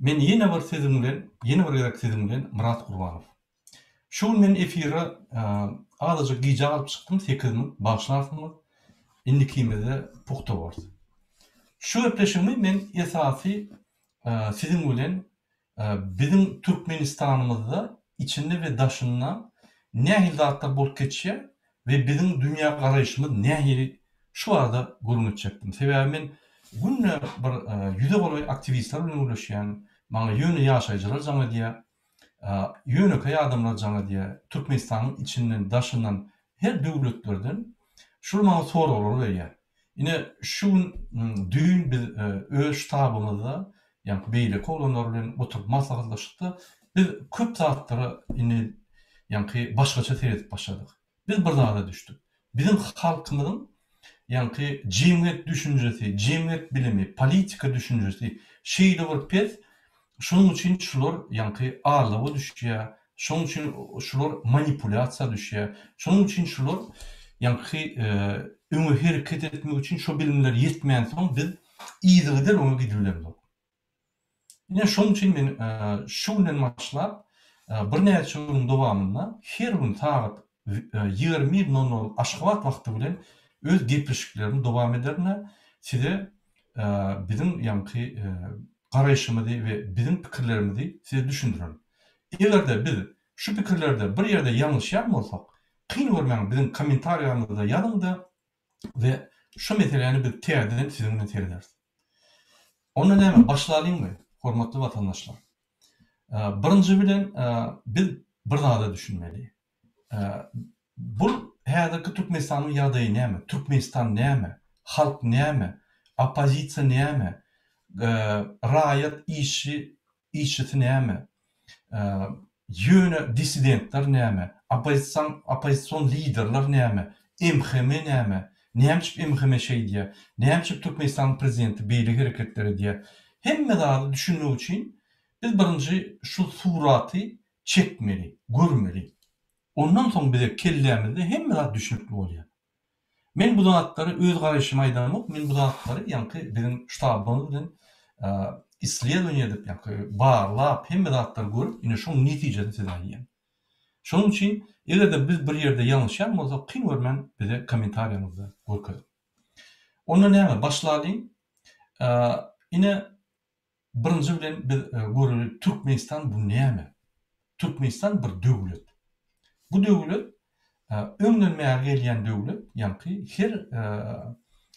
Men yeni bir gerek sezimden Murat Gurbanow. Şu men efiri adaca gija alıp çıktım, 8 minut başlarsınız. Indikimizde puhta var. Şu öpleşimi men esasi sizin bilen bizim Türkmenistanımızda içinde ve daşında nähil zatlar bolup geçýär ve bizim dünya garayşymyz nähil şu arada gurun etjekdim. Sebäbi men günne bir ýüze boly aktivistler bilen ulaşýan, maňa ýöne ýaşaýjylar jaňa diýe, ýöne adamlar jaňa diýe, Türkmenistanyň içinden daşyndan her döwletlerden şu maňa soralar berýär. Ine şu düýün biz öz ştabymyzda, ýani beýle kolanlar bilen oturup maslahatlaşykdy. Biz köp zatlary ine ýani başgaça seyredip başladyk. Biz bir zada düşdük. Bizim halkymyzyň ýani jemgyýet düşünjesi, jemgyýet bilimi, politika düşünjesi şeýle bir pes. Şonuň üçin şular ýani ağlawa düşýär. Şonuň üçin şular manipulasiýa düşýär. Şonuň üçin şular ýani öňe hereket etmek üçin şu bilimler ýetmeýän soň biz ýygydan öňe gidilerdik. Ine şonuň üçin men şu bilen başlap bir näçe ýylyň dowamynda her gün saat 20:00 Aşgabat wagty bilen öz gepleşiklerimi dowam ederine size bizim ýani garaýşymyzy we bizim pikirlerimizi size düşündirelim. Egerde biz şu pikirlerde bir ýerde ýalňyş bolsak, kyn görmäň bizim kommentariýamyzda ýazyňda ve şu meseleni biz täzeden siziň bilen serederiz. Onda näme başlaýarmy, hormatly watandaşlar? Birinji bilen biz bir zada düşünmeli. Bu häzirki Türkmenistanyň ýagdaýy näme? Türkmenistan näme? Halk näme? Opozisiýa näme? Raýat işçisi näme? Ýöne dissidentler näme? Opozisiýon liderler näme? MHM näme? Näme MHM şeý diýär? Näme Türkmenistan prezidenti beýle hereketleri diýär? Hemme zada düşünmek üçin biz birinji şu suraty çekmeli, görmeli. Ondan soň bize kellämizde hemme zat düşünipli bolýar. Men bu zatlary öz garaýşyma aýdamok, men bu zatlary ýani bizim ştabymyz bilen isleýän edip ýani barlap hemme zatlary görüp, ine şoň netijesini sezaýan. Şonuň üçin egerde biz bir ýerde ýalňyş bolsak, kyn görmän bize kommentariýamyzda görkezip. Onda näme başlaýyn? Ine birinji bilen biz görüli Türkmenistan bu näme? Türkmenistan bir döwlet. Bu döwlet öňlenmäge gelýän döwlet, ýani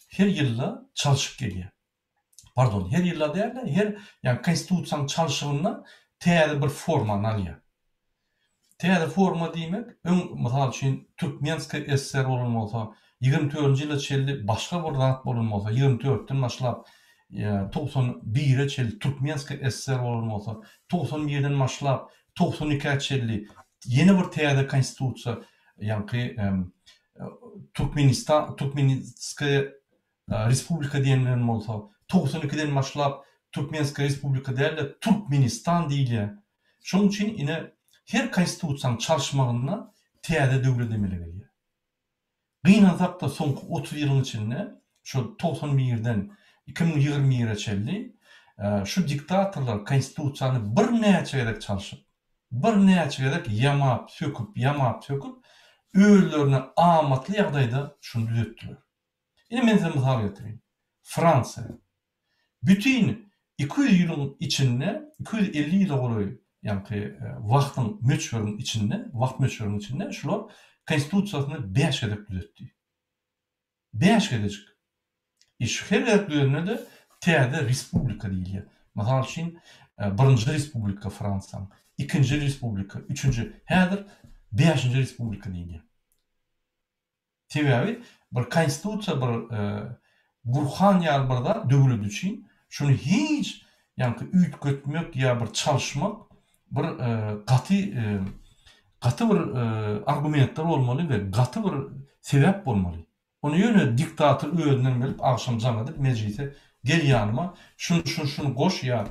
her ýylda çalışyp gelýär. Pardon, her ýylda däl, her ýani konstitusiýaň çalışygyna täze bir forma alýar. Täze forma diýmek, mysal üçin Türkmenský SSR bolan bolsa, 24-nji ýyla çelli başga bir zat bolan bolsa, 24-den başlap 91-e çelli Türkmenský SSR bolan bolsa, 91-den başlap 92-e çelli yeni bir täze konstitusiýa, ýani Türkmenský Respublika diýenler bolsa, 92-den başlap Türkmenský Respublika däl, Türkmenistan diýilýär. Şonuň üçin ine her konstitusiýaň çalışmagyna täze döwlet demeli gelýär. Gynansak da soňky 30 ýylyň içinde, şu 91-den 2020-ye çelli, şu diktatorlar konstitusiýany bir näçe gerek çalışyp, bir näçe gerek ýamap, söküp, öýlerini amatly ýagdaýda şunu düzetdiler. Ine men size mysal getireyim. Fransa. Bütün 200 ýylyň içinde, 250 ýyla boly, ýani wagtyň möçberiniň içinde, şular konstitusiýasyny 5 edip düzetdi. 5 edecek. Şu her ediplerine de täze respublika diýilýär. Mysal üçin birinji respublika Fransa, ikinji respublika, üçüncü, häzir 5-nji respublika diýilýär. Sebäbi bir konstitusiýa bir gurhan ýalbarda döwlet üçin şunu hiç ýani üýtgetmek ýa bir çalışmak bir gaty bir argumentler bolmaly we gaty bir sebäp bolmaly. Onu ýöne diktator öýünden gelip agşam jamadyp meclise gel ýanyma, şunu goş ýa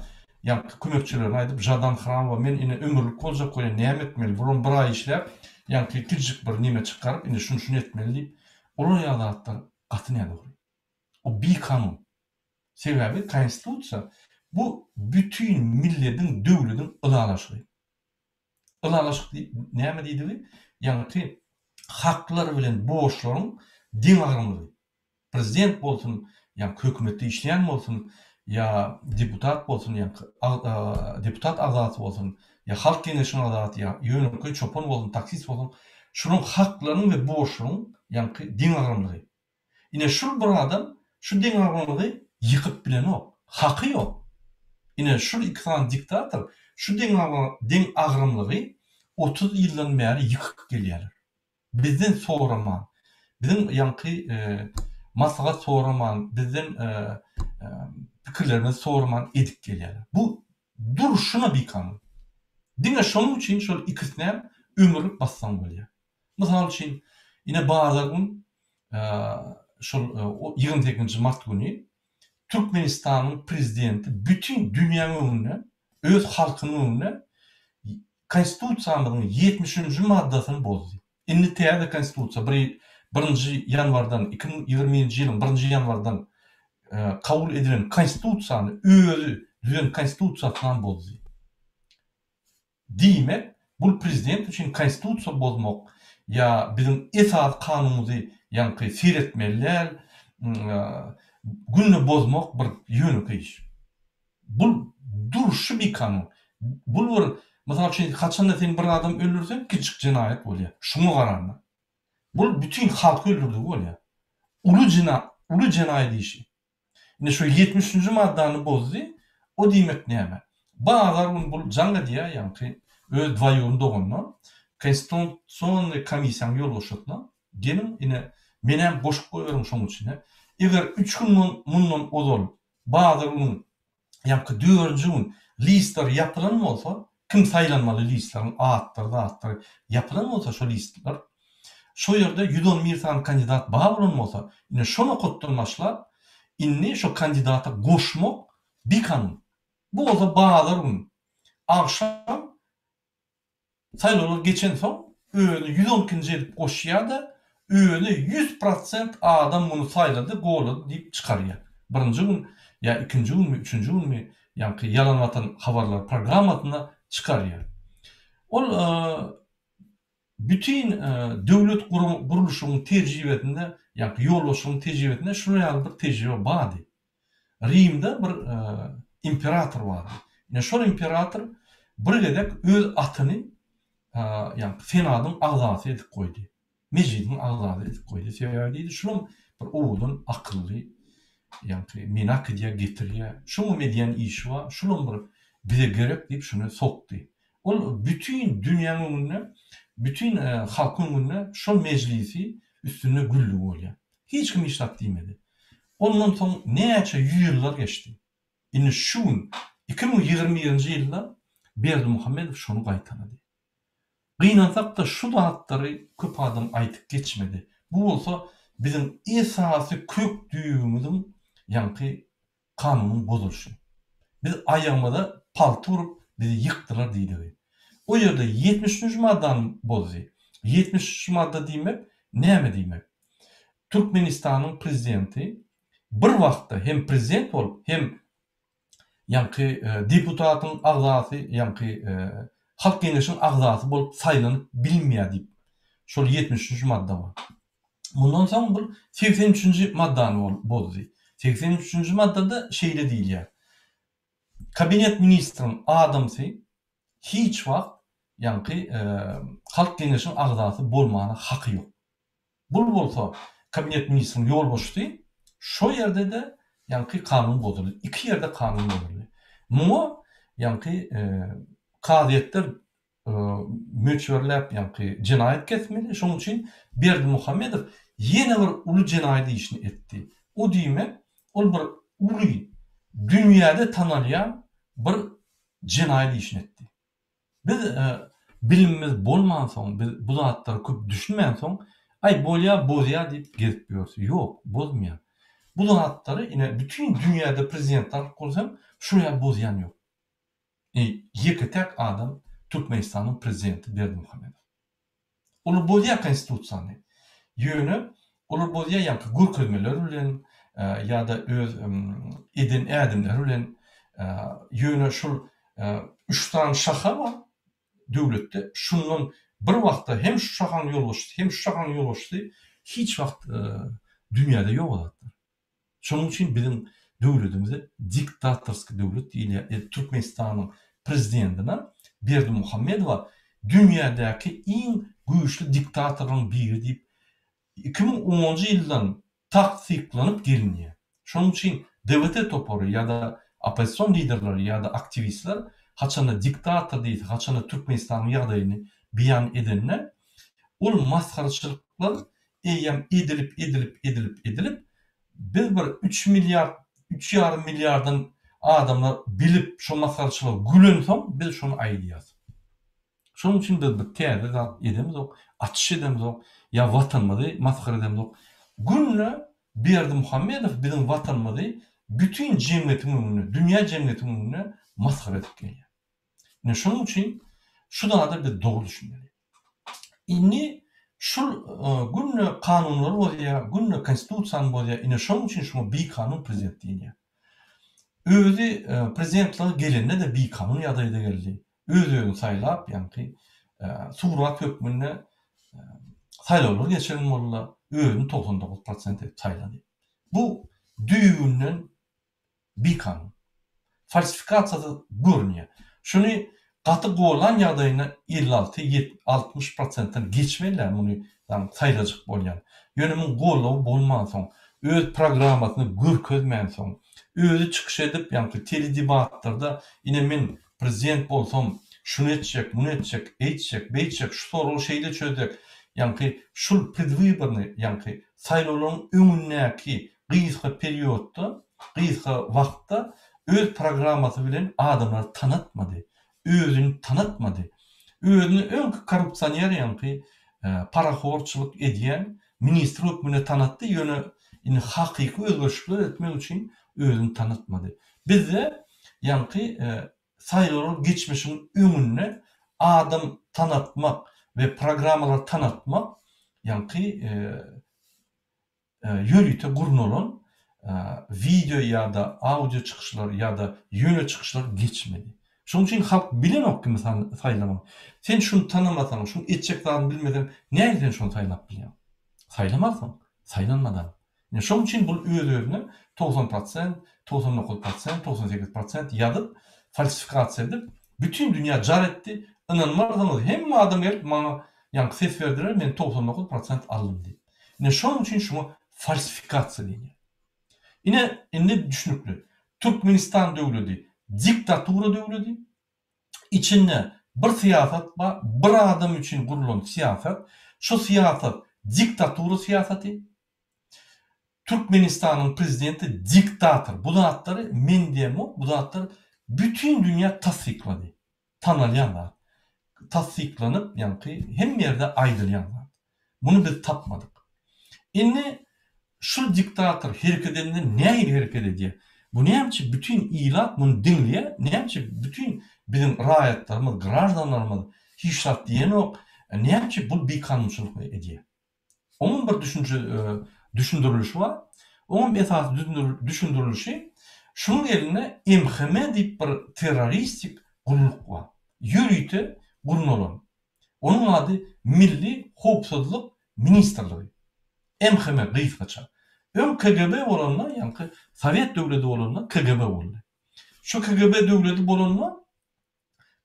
kömekçilerine aýdyp jadan hram we men ine ömürlük boljak goýan näme etmeli? Burun bir ay işläp, ýani kiçik bir näme çykaryp ine şunu etmeli diýip, olar ýa-da gaty näme? O bir kanun. Sebäbi konstitusiýa Bu bütün milletin, döwletin ılalaşıgy. Ilalaşyk näme diýdi? Ýani haklar bilen boşlaryň diň agrymlygy. Prezident bolsun, ýa hökümetde işleýän bolsun, ýa deputat bolsun, ýa deputat azaty bolsun, ýa halk kenešiniň azaty, ýa ýönelik çopon bolsun, taksis bolsun, şunyň haklaryň we boşlaryň ýa diň agrymlygy. Ine şu bir adam şu diň agrymlygy ýykyp bilenok, haky ýok. Ine şu iki tane diktator şu diň agrymlygy 30 ýyldan bäri ýykyp gelýärler. Bizden soraman, bizim maslahat soraman, bizden pikirlerimizi soraman edip gelýärler. Bu duruşuna bir kanun. Diňe şonuň üçin şol ikisine ömürlük bassan bolýar. Mysal üçin ine bazar gün şol 28 mart günü Türkmenistanyň prezidenti bütün dünýäň öňünde, öz halkynyň öňünde Konstitusiýamyzyň 70-nji maddasyny bozdy. Indi täze konstitusiýa 1-nji ýanwardan 2020-nji ýylyň 1-nji ýanwardan kabul edilen konstitusiýany özü düzen konstitusiýasyny bozdy. Diýmek, bu prezident üçin konstitusiýa bozmak ýa bizim esas kanunymyzy ýa-ni siretmeler, günni bozmak bir ýönelik iş. Bu duruşy bir kanun. Bu bir mesela kaçanda sen bir adam öldürsen küçük cinayet bolýar. Şunu garanma. Bu bütün halkı öldürdü bolýar. Ulu cinayet işi. Ine şu 70-nji maddany bozdy. O diýmek näme? Bazar bu jaňa diýär, ýa-ni öz dwaýygyny dogandan konstitusiýon komissiýany ýolgoşatna. Gelin ine menem boşup goýarym şoň üçin. Eger 3 gün mundan ozal bazar ýa-ni 4-nji gün listler ýapylan bolsa, kim saýlanmaly listlaryň atları ýapylan bolsa şo listler, şo ýerde 111 tane kandidat bar bolan bolsa, ine şonu gotdurmaşlar, inni şo kandidata goşmak bir kanun. Bu bolsa bazar gün akşam saýlanlar geçen soň öňe 112-nji edip goşýar-da, öňe 100% adam bunu saýlady, golady diýip çykarýar. Birinji gün ýa ikinji günmi, üçünji günmi, ýa-ni ýalan watan habarlar programmasyna çykarýar. Ol bütün döwlet guruluşynyň tejribesinde, ýa-ni ýolbaşynyň tejribesinde şunu ýaly bir tejribe bardy. Rimde bir imperator bardy. Ine şol imperator bir gedek öz atyny ýa-ni senatyň agzasy edip goýdy. Mejlisin agzasy edip goýdy. Sebäbi şunun bir owudan akylly, ýa-ni menak diýe getirýär. Şunu medýan işi bar, şunun bir bize gerek diýip şunu sokdy. Ol bütün dünýäň öňünde, bütün halkyň öňünde şol mejlisi üstüne güllü bolýar. Hiç kim işlap diýmedi. Ondan soň näçe ýyllar geçdi. Indi şu 2020-nji ýylda Berdimuhammedow şonu gaýtandy. Gynansak da şu datlary köp adam aýtyp geçmedi. Bu bolsa bizim esasy kök düýümüziň ýa-ni kanunyň bozuluşy. Biz aýagymyza palty urup bizi ýykdylar diýdi. O ýerde 70-nji maddany bozdy. 70-nji madda diýmek näme diýmek? Türkmenistanyň prezidenti bir wagtda hem prezident bolup, hem ýa-ni deputatyň agzasy, ýa-ni halk kenešiniň agzasy bolup saýlanyp bilmeýär diýip şol 70-nji madda bar. Bundan soň bu 83-nji maddany bozdy. 83-nji maddada şeýle diýilýär. Kabinet ministriniň adamsy hiç wagt ýa-ni halk kenešiniň agzasy bolmagyna haky ýok. Bu bolsa kabinet ministriniň ýolbaşy şo ýerde de ýa-ni kanun bozuldy. İki ýerde kanun bozuldy. Muňa ýa-ni kadyetler möçberläp ýa-ni jinayet kesmeli. Şoň üçin Berdimuhammedow ýene bir uly jinayet işini etdi. O diýmek, ol bir uly dünýäde tanalýan bir jinayet işini etdi. Biz bilimimiz bolman soň, biz bu zatlary köp düşünmän soň, ay bolýar, bozýar diýip gezip ýörüş. Ýok, bozmaýar. Bu zatlary ine bütün dünýäde prezidentler bolsam, şuraya bozýan ýok. Ýeki tek adam Türkmenistanyň prezidenti Berdimuhammedow. Ol bozýar konstitusiýany. Ýöne ol bozýar ýa-ni gürkezmeler bilen ýa-da öz edin ädimler bilen Ýöne şol 3 tane şaha var döwletde. Şundan bir wagtda hem şu şahany ýolbaşdy, hem şu şahany ýolbaşdy hiç wagt dünýäde ýok bolatdyr. Şonuň üçin bizim döwletimizde diktatorski döwlet diýilýär. Türkmenistanyň prezidentine Berdimuhammedowa dünýädäki iň güýçli diktatorlaryň biri diýip 2010-njy ýyldan takdiklanyp gelinýär. Şonuň üçin devlet topory ýa-da opozisiýon liderleri ýa-da aktivistler haçanda diktator diýip, haçanda Türkmenistanyň ýagdaýyny beýan edenler ol maskarçylyklar edilip biz bir 3 milyar 3,5 milyardan adamlar bilip şu maskarçylygy gülensoň biz şonu aýdýas. Şonuň üçin biz bir täze edemiz ok, atış edemiz ok, ýa watanmyzy maskara edemiz ok. Günle Berdimuhammedow bizim watanmyzy bütün jemgyýetiň öňünde, dünýä jemgyýetiň öňünde maskara edip gelýär. Ne şonuň üçin şu da bir dogry düşünmeli. Inni şol günle kanunlar bolýar, günle konstitusiýany bolýar, ine şonuň üçin şonu bir kanun prezident diýilýär. Özü prezidentler gelende de bir kanun ýadaýda geldi. Özüni saýlap, ýani surat hökmünde saýlawlar geçiren bolýar. Özüni 99% saýlady. Bu düýünden bir kanun. Falsifikasiýasy görnýär. Şunu gaty golan ýagdaýyna 56-60%dan geçmeler muny saýlajak bolýan. Ýönemin golawy bolmansoň, öz programmasyny görkezmänsoň, özü çykyş edip, ýani teledebatlarda ine men prezident bolsam, şunu etjek, bunu etjek, eýtjek, beýtjek, şu soragy şeýle çözjek. Ýani şul predwyborny, ýani saýlawlaryň öňündäki gysga periodda, gysga wagtda öz programmasy bilen adamlary tanatmady, özüni tanatmady. Özüni öňkü korrupsioner ýani paraxorçylyk edýän ministr hökmüne tanatdy, ýöne ine hakyky özgörüşler etmek üçin özüni tanatmady. Bizde ýani saýlawlar geçmişiň öňüne adam tanatmak ve programmalar tanatmak ýani ýörüte gurnulan video ýa-da audio çykyşlar ýa-da ýöne çykyşlar geçmedi. Şonuň üçin halk bilen ok ki saýlamak. Sen şunu tanamasaň, şunu etjek zady bilmeden näden şonu saýlap bilýän? Saýlamasaň, saýlanmadan. Ýani şonuň üçin bu öz-özüne 90%, 99%, 98% ýadyp falsifikasiýa edip bütün dünýä jar etdi. Inanmardyňyz hemme adam gelip maňa ýani ses berdiler, men 99% aldım diýip. Ýani şonuň üçin şunu falsifikasiýa diýilýär. Ine düşünükli. Türkmenistan döwleti diktatura döwleti. İçinde bir siýasat bar, bir adam üçin gurulan siýasat. Şu siýasat diktatura siýasaty. Türkmenistanyň prezidenti diktator. Bu zatları men diýem, bu zatlar bütün dünýä tasdiklady. Tanalýanlar. Tasdiklanyp, ýani hem ýerde aýdylýanlar. Bunu biz tapmadyk. Şu diktator hereket edende näme hereket edýär? Bu näçe bütün ilat bunu dinleýär, näçe bütün bizim raýatlarymyz, grajdanlarymyz hiç şart diýen ok, näçe bu bir kanunçylyk edýär? Onun bir düşündirilişi var. Onun bir esas düşündirilişi şunun eline MHM diýip bir terroristik guruh var. Ýürüýte gurulan. Onun ady Milli Howpsuzlyk Ministrligi. MHM gysgaça. KGB bolanlar, ýani Sowet döwleti bolanlar KGB boldy. Şu KGB döwleti bolanlar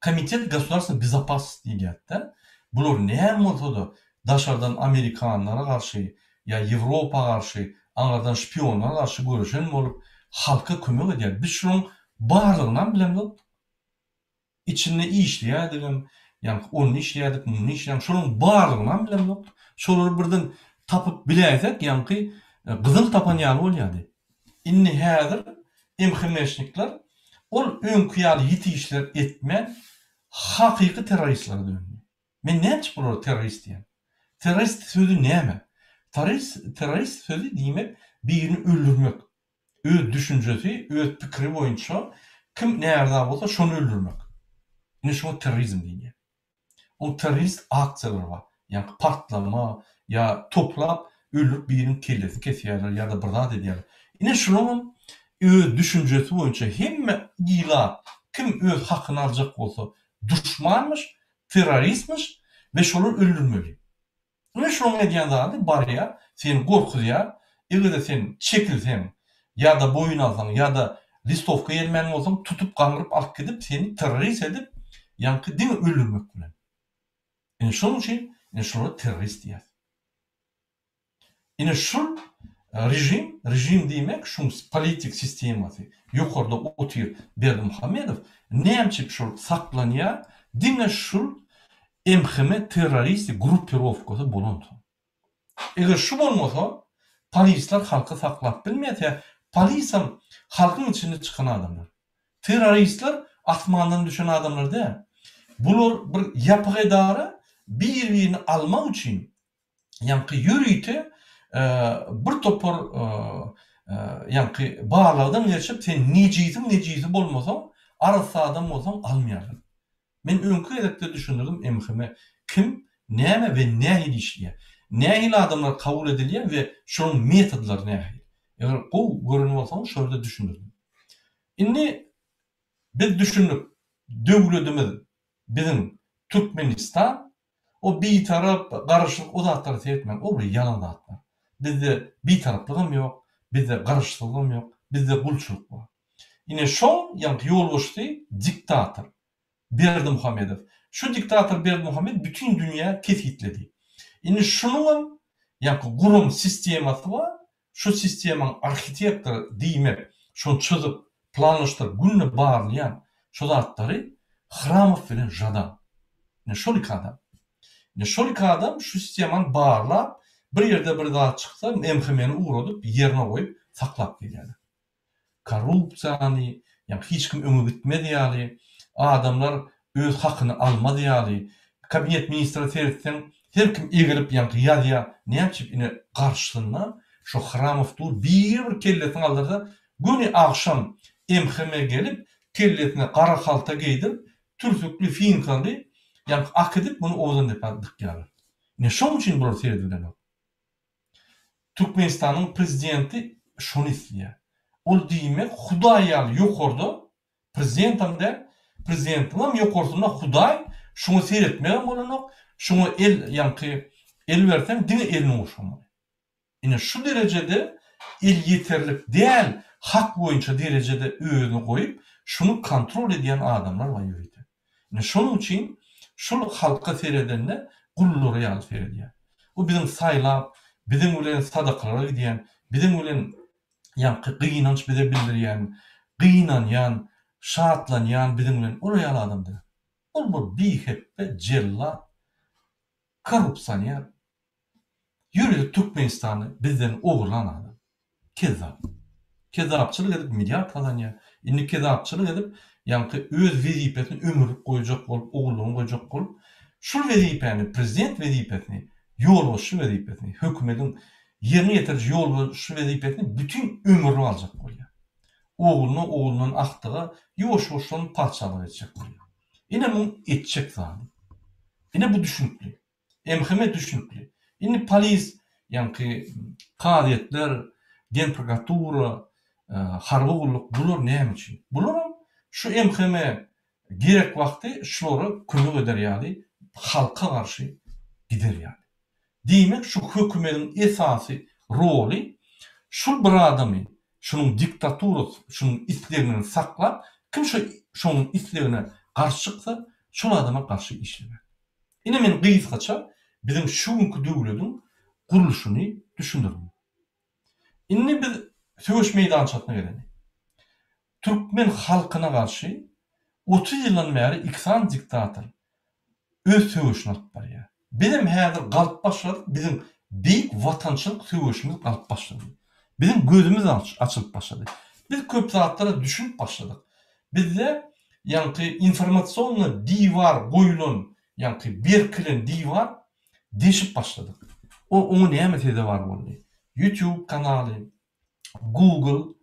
Komitet Gosударственной Безопасности diýilýär. Bular näme bolsa-da daşardan Amerikanlara garşy ýa Ýewropa garşy, aňlardan şpionlara garşy görüşen bolup halka kömek edýär. Biz şunun barlygyndan bilendik. İçinde işleýärdim, ýani onu işleýärdik, bunu işleýärdik. Şunun barlygyndan bilendik. Şolary birden tapıp bileýsek, ýani Gyzyl tapan ýaly bolýardy. Inni häzir MHM'şnikler ol öňküýäli ýitişler etmän hakyky terroristler döndü. Men näçe bular terrorist diýen? Terrorist sözü näme? Terrorist sözü diýmek birini öldürmek. Öz düşünjesi, öz pikri boýunça kim näde bolsa şonu öldürmek. Ne şu terrorizm diýilýär. O terrorist aksiýalar bar. Ýani partlama ýa toplap öldürüp birinin kellesi kesýärler ýa-da bir zat edýärler. Ine şunun öz düşünjesi boýunça hemme ila kim öz hakyny aljak bolsa düşmanmış, teröristmiş ve şolar öldürmeli. Ne şoňa diýen zady bar ya, seni gorkuzýar, egerde sen çekilsen ya da boyun alsan ya da listovka gelmän bolsaň tutup gaňryp alyp gidip seni terörist edip ýa-ni diňe öldürmek bilen. Şonuň üçin şolara terörist diýär. Şol rejim diýmek şu politik sistemasy ýokarda otyr Berdimuhammedow näçe şol saklanýar, diňe şol MHM terörist gruppirovkasy bolan. Eger şu bolmasa polisler halky saklap bilmeýär. Polisam halkyň içinde çykan adamlar. Teröristler asmandan düşen adamlar da. Bular bir ýapyk edara bir-birini almak üçin ýa-ni ýürüýte bir topar ýa-ni bağlagdan geçip sen nejisi bolmasaň arasy adam bolsaň almaýarlar. Men öňkü edekde düşündirdim MHM kim, näme we nähili işleýär. Nähili adamlar kabul edilýär we şonuň metodlary nähili. Eger gowy görünip bolsaň şöyle düşündirdim. Indi biz düşündik döwletimiz bizim Türkmenistan o bir taraf garşylyk o zatlar etmek, o bir ýalan zatlar. Bizde bir taraflygym ýok, bizde garşylygym ýok, bizde gulçylyk bar. Ine şoň ýa-ni ýolbaşçy diktator Berdimuhammedow. Şu diktator Berdimuhammedow bütün dünya kethitledi. Ine şonuň ýa-ni gurum sistemasy bar. Şu sistemaň arxitektory diýmek, şonu çözyp planlaşdyryp günne barlayan şu zatlary Hramow bilen Jada. Şol iki adam. Şol iki adam şu sistemaň barlap bir ýerde bir zat çyksa MHM'ni uğradyp ýerine goýup saklap gelýär. Korrupsiýany, ýa hiç kim öňe gitmedi, adamlar öz hakyny almady, kabinet ministri tersen her kim egilip ýa-ni näçip ine garşylyna şu Hramow bir kelletini aldyrsa güni akşam MHM gelip kelletine gara halta giydirip türsükli finkaly ýa-ni ak edip bunu owdan depdik ýalar. Şoň üçin bular seredilýär. Türkmenistanyň prezidenti şonu isleýär. Ol diýmek Hudaýal ýokarda prezidentiň ýokarsynda Hudaý şonu seretmeýän bolanok, şonu el ýa-ni el bersen diňe elini oşamaly. Şu derecede el yeterlik değil, hak boyunca derecede öňüne koyup, şunu kontrol edýän adamlar var ýürüýdi. Şonuň üçin şol halka seredenler gullary ýaly seredýär. O bizim saylap, bizim bilen sadaklara gidýän, bizim bilen ýa-ni gynanç bize bildirýän, gynanýan, şatlanýan bizim bilen ýaly adamdyr. Ol bu biheppe jella korrupsiýar. Yürüyüp Türkmenistan'ı bizden oğurlan adam. Kezap. Kezapçılık edip milyar kazanýar. Indi kezapçılık edip ýa-ni öz wezipesini ömürlük goýjak bolup, oğullugyny goýjak bolup, şol wezipeni, prezident wezipesini, ýolbaşçy wezipesini, hökümetiň ýerine ýetirýän ýolbaşçy wezipesini bütün ömürlük aljak bolýar. Oğulunun aktyga ýoş-ýoşlan parçalar etjek bolýar. Ine bu etjek zady. Ine bu düşünkli. MHM düşünkli. Indi polis, ýa-ni kadetler, gen prokuratura, harby gulluk bular näme üçin? Bular şu MHM gerek wagty şolary kömek ederýär, halka garşy giderýär. Diýmek şu hökümetiň esasy roli şol bir adamy, şonuň diktaturasy, şonuň islegini saklap, kim şonuň islegine garşy çyksa, şol adama garşy işlemek. Ine men gysgaça bizim şu günkü döwletiň guruluşyny düşündirdim. Indi biz söwüş meýdançasyna geleni. Türkmen halkyna garşy 30 ýyldan bäri iksan diktator öz söwüşini alyp barýar. Bizim häzir galyp başladyk, bizim beýik watançylyk söwüşimiz galyp başlady. Bizim gözümüz açylyp başlady. Biz köp zatlara düşünüp başladyk. Bizde ýa-ni informasiýonly diýwar goýulan, ýa-ni berkilen diýwar deşip başladık. Onu näme tede var boldy? YouTube kanaly, Google,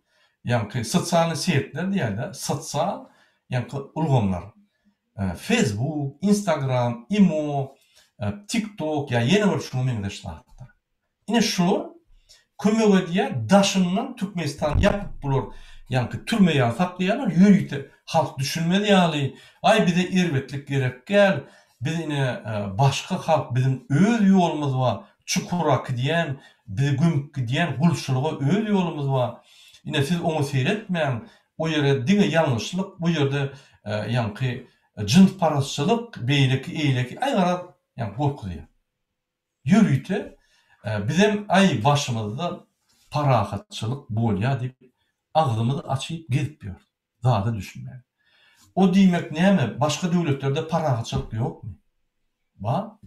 ýa-ni sosial setler diýerler, sosial ýa-ni ulgamlar. Facebook, Instagram, Imo, TikTok ýa ýene bir şunu meňdeşler. Ine şu kömek ediýär, daşyndan Türkmenistan ýapyp bular. Ýani türmeýe saklaýarlar, ýürüýte halk düşünmedi ýaly. Ay bize irwetlik gerek gel. Biz ine başka halk bizim öz ýolumuz var. Çukurak diýen, bizi gömüp diýen gulçuluğa öz ýolumuz var. Ine siz onu seyretmeň. O ýere diňe ýalňyşlyk, bu ýerde ýanky jins parasçylyk, beýleki, eýleki aýgara ýani gorkuýar. Ýürüýte bizim ay başımızda parahatçılık bolýa dip ağzımızı açyp gezip ýör. Zada düşünmeň. O diýmek näme? Başga döwletlerde parahatçılık ýokmy? Ba?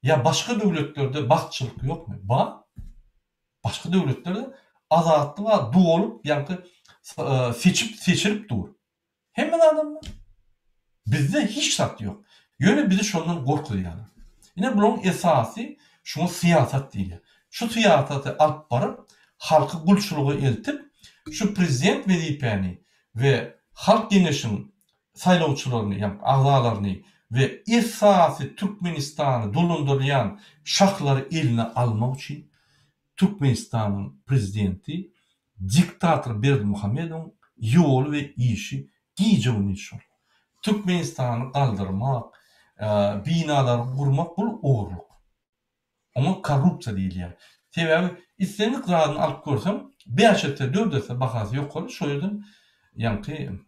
Ya başka döwletlerde bakçılık ýokmy? Ba? Başka döwletlerde azatlyk we dolup ýanky seçilip dur. Hemme adamlar. Bizde hiç sat ýok. Ýöne bizi şondan gorkuýar. Ine buň esasy şunu siyasat diýilýär. Şu siyasaty alyp baryp halky gulçulugy eltip, şu prezident wezipäni we halk genişin saýlawçylaryny, ýani agzalaryny we esasy Türkmenistany dolandyrýan şahlary eline almak üçin Türkmenistanyň prezidenti diktator Berdimuhamedow ýoly we işi giýje unyşur. Türkmenistany galdyrmak, binalary gurmak bul ogurluk. Ama korrupsiya diýilýär. Sebäbi islenlik zadyny alyp görsem, 5-te 4-te bahasy ýok bolar, şo ýerden ýanky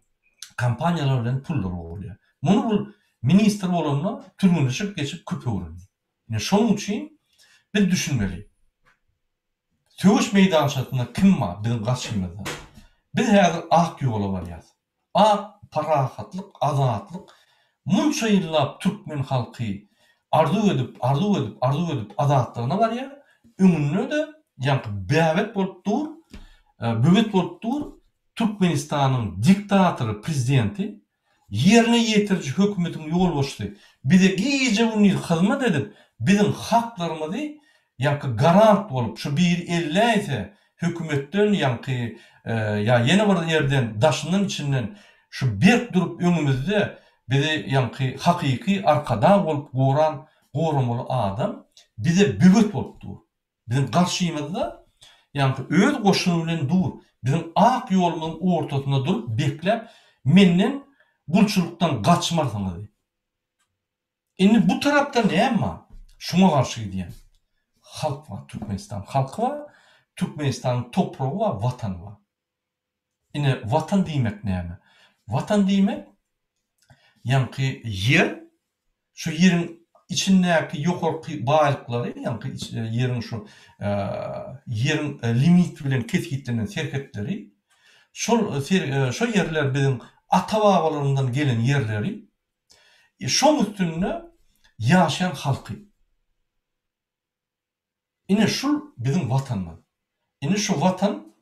kampaniýalar bilen pullar ogurlýar. Muny bul ministr bolanlar türmüşip geçip köpe uranýar. Ine şonuň üçin biz düşünmeli. Söwüş meýdançasynda kim bar bizim gaçymyzda? Biz häzir ak ýola barýar. Ak parahatlyk, azatlyk munça ýyllap türkmen halky arzu edip azatlygyna barýar. Öňünde de ýanky bäwet bolup dur, böwet bolup dur. Türkmenistanyň diktatory prezidenti yerine ýetirji hökümetiň ýol boşdy. Bize giýje uny hyzmat edip, bizim haklarymyzy ýanky garant bolup, şu bir elleyse hökümetden ýanky ya ýene bir ýerden daşyndan içinden şu berk durup öňümizde bizi ýanky hakyky arkada bolup goramaly adam bize böwet bolup dur. Bizim garşymyzda ýanky öz goşuny bilen dur. Bizim ak ýolumyň ortasynda durup beklep menden gulçulukdan gaçmarsyňyz. Indi bu tarapda näme bar? Şuna garşy diýen. Halk var, Türkmenistan halky var, Türkmenistan'ın toprağı var, vatan var. Yine vatan diýmek näme? Vatan diýmek ýanky yer, şu yerin içindäki ýokarky baýlyklary, ýanky yerin şu yerin limit bilen kesgitlenen serhetleri, şo yerler bizim ata-babalaryndan gelen yerleri, şoň üstünde ýaşayan halky. Ine şu bizim vatanlar. Ine şu vatan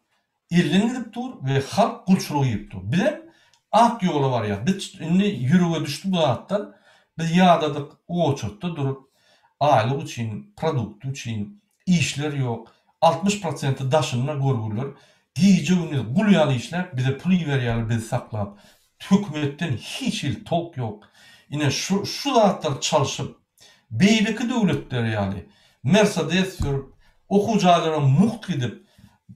ellenip dur ve halk gulçulugy ýyp dur. Bize ak ýoly bar ya. Biz indi ýürüge düşdi bu zatdan. Biz ýadadyk o çotda durup aýlyk üçin, produkt üçin işler ýok. 60% daşyna görgüler. Giýje uny gul ýaly işler bize pul berýärler, bizi saklap. Hökümetden hiç il tok ýok. Ine şu zatlar çalyşyp beýleki döwletler ýaly Mercedes sürüp, okujalara muht gidip,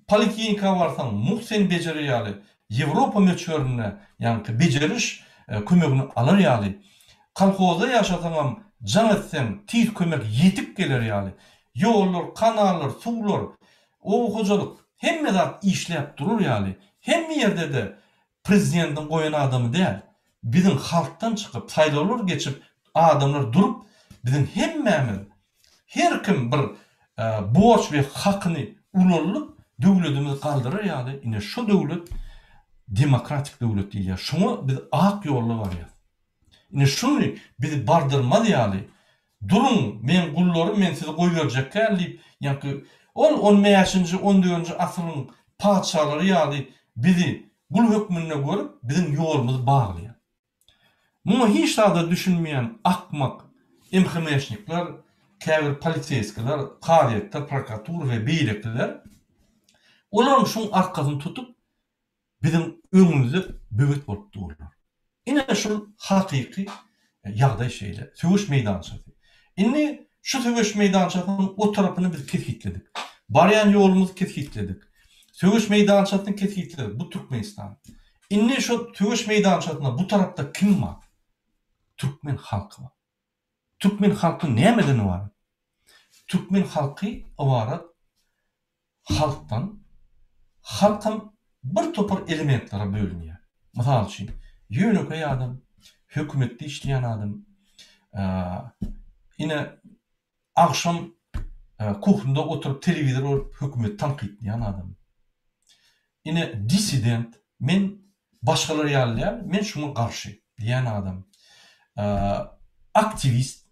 poliklinika barsaň muht seni bejerýärli. Ýewropa meçhörüne, ýani bejeriş kömegini alar ýaly. Kolhozda ýaşasaňam, jan etseň, tiz kömek ýetip geler ýaly. Ýollar, kanallar, suwlar, o hojalyk hemme zat işläp durur ýaly. Hemme ýerde de prezidentiň goýan adamy däl. Bizim halktan çykyp, saýlawlar geçip, adamlar durup, bizim hemmemiz her kim bir borç ve hakyny ulanyp döwletimiz galdyrar ýaly. Ine şu döwlet demokratik döwlet diýilýär. Şoňa biz ak ýollar barýar. Ine şunu biz bardyrmaly ýaly. Durun, men gullarym, men sizi goýberjek diýip, ýani 15-nji 14-nji asyryň padşahlary ýaly bizi gul hökmüne görüp bizim ýolumyzy baglaýar. Muňa hiç da düşünmeýän akmak emhemешникler, käbir polisiýskiler, qadiýetler, prokuratur we beýlekler olar şoň arkasyny tutup bizim öňümizde böwet bolup durlar. Ine şu hakyky ýagdaý şeýle, söwüş meýdançasy. Indi şu söwüş meýdançasynyň o tarapyny biz kesgitledik. Baryan yolumuzu ketkitledik. Sögüş meydançatyny ketkitledik. Bu Türkmenistan. Inni şu sögüş meydançatyna bu tarapda kim var? Türkmen halkı var. Türkmen halkı nämeden var? Türkmen halkı owarat halktan halkam bir topar elementlere bölünýär. Mysal üçin, ýöneköy adam, hökümetde işleyen adam, ine akşam kuhnada oturup televizor olup hökümet tanqidleyen adam. Ine dissident, men başgaları ýalyar, men şuna garşy diýen adam. Aktivist,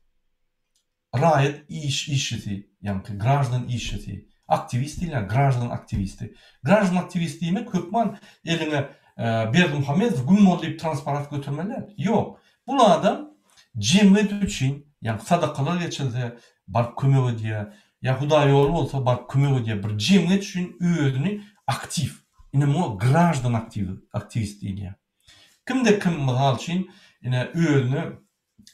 raýat işçisi, ýani grajdan işçisi, aktivist diýler, grajdan aktivisti. Grajdan aktivisti diýmek hökman eline Berdimuhamedov gün diýip transparent götürmeler. Ýok. Bu adam cemiyet üçin, ýani sadakalar geçilse bar kömek edýär, ýa Hudaý ýoly bolsa bar kömek edýär. Bir cemiyet üçin özüni aktiv, ine bu grajdan aktivist diýilýär. Kimde kim mysal üçin ine özüni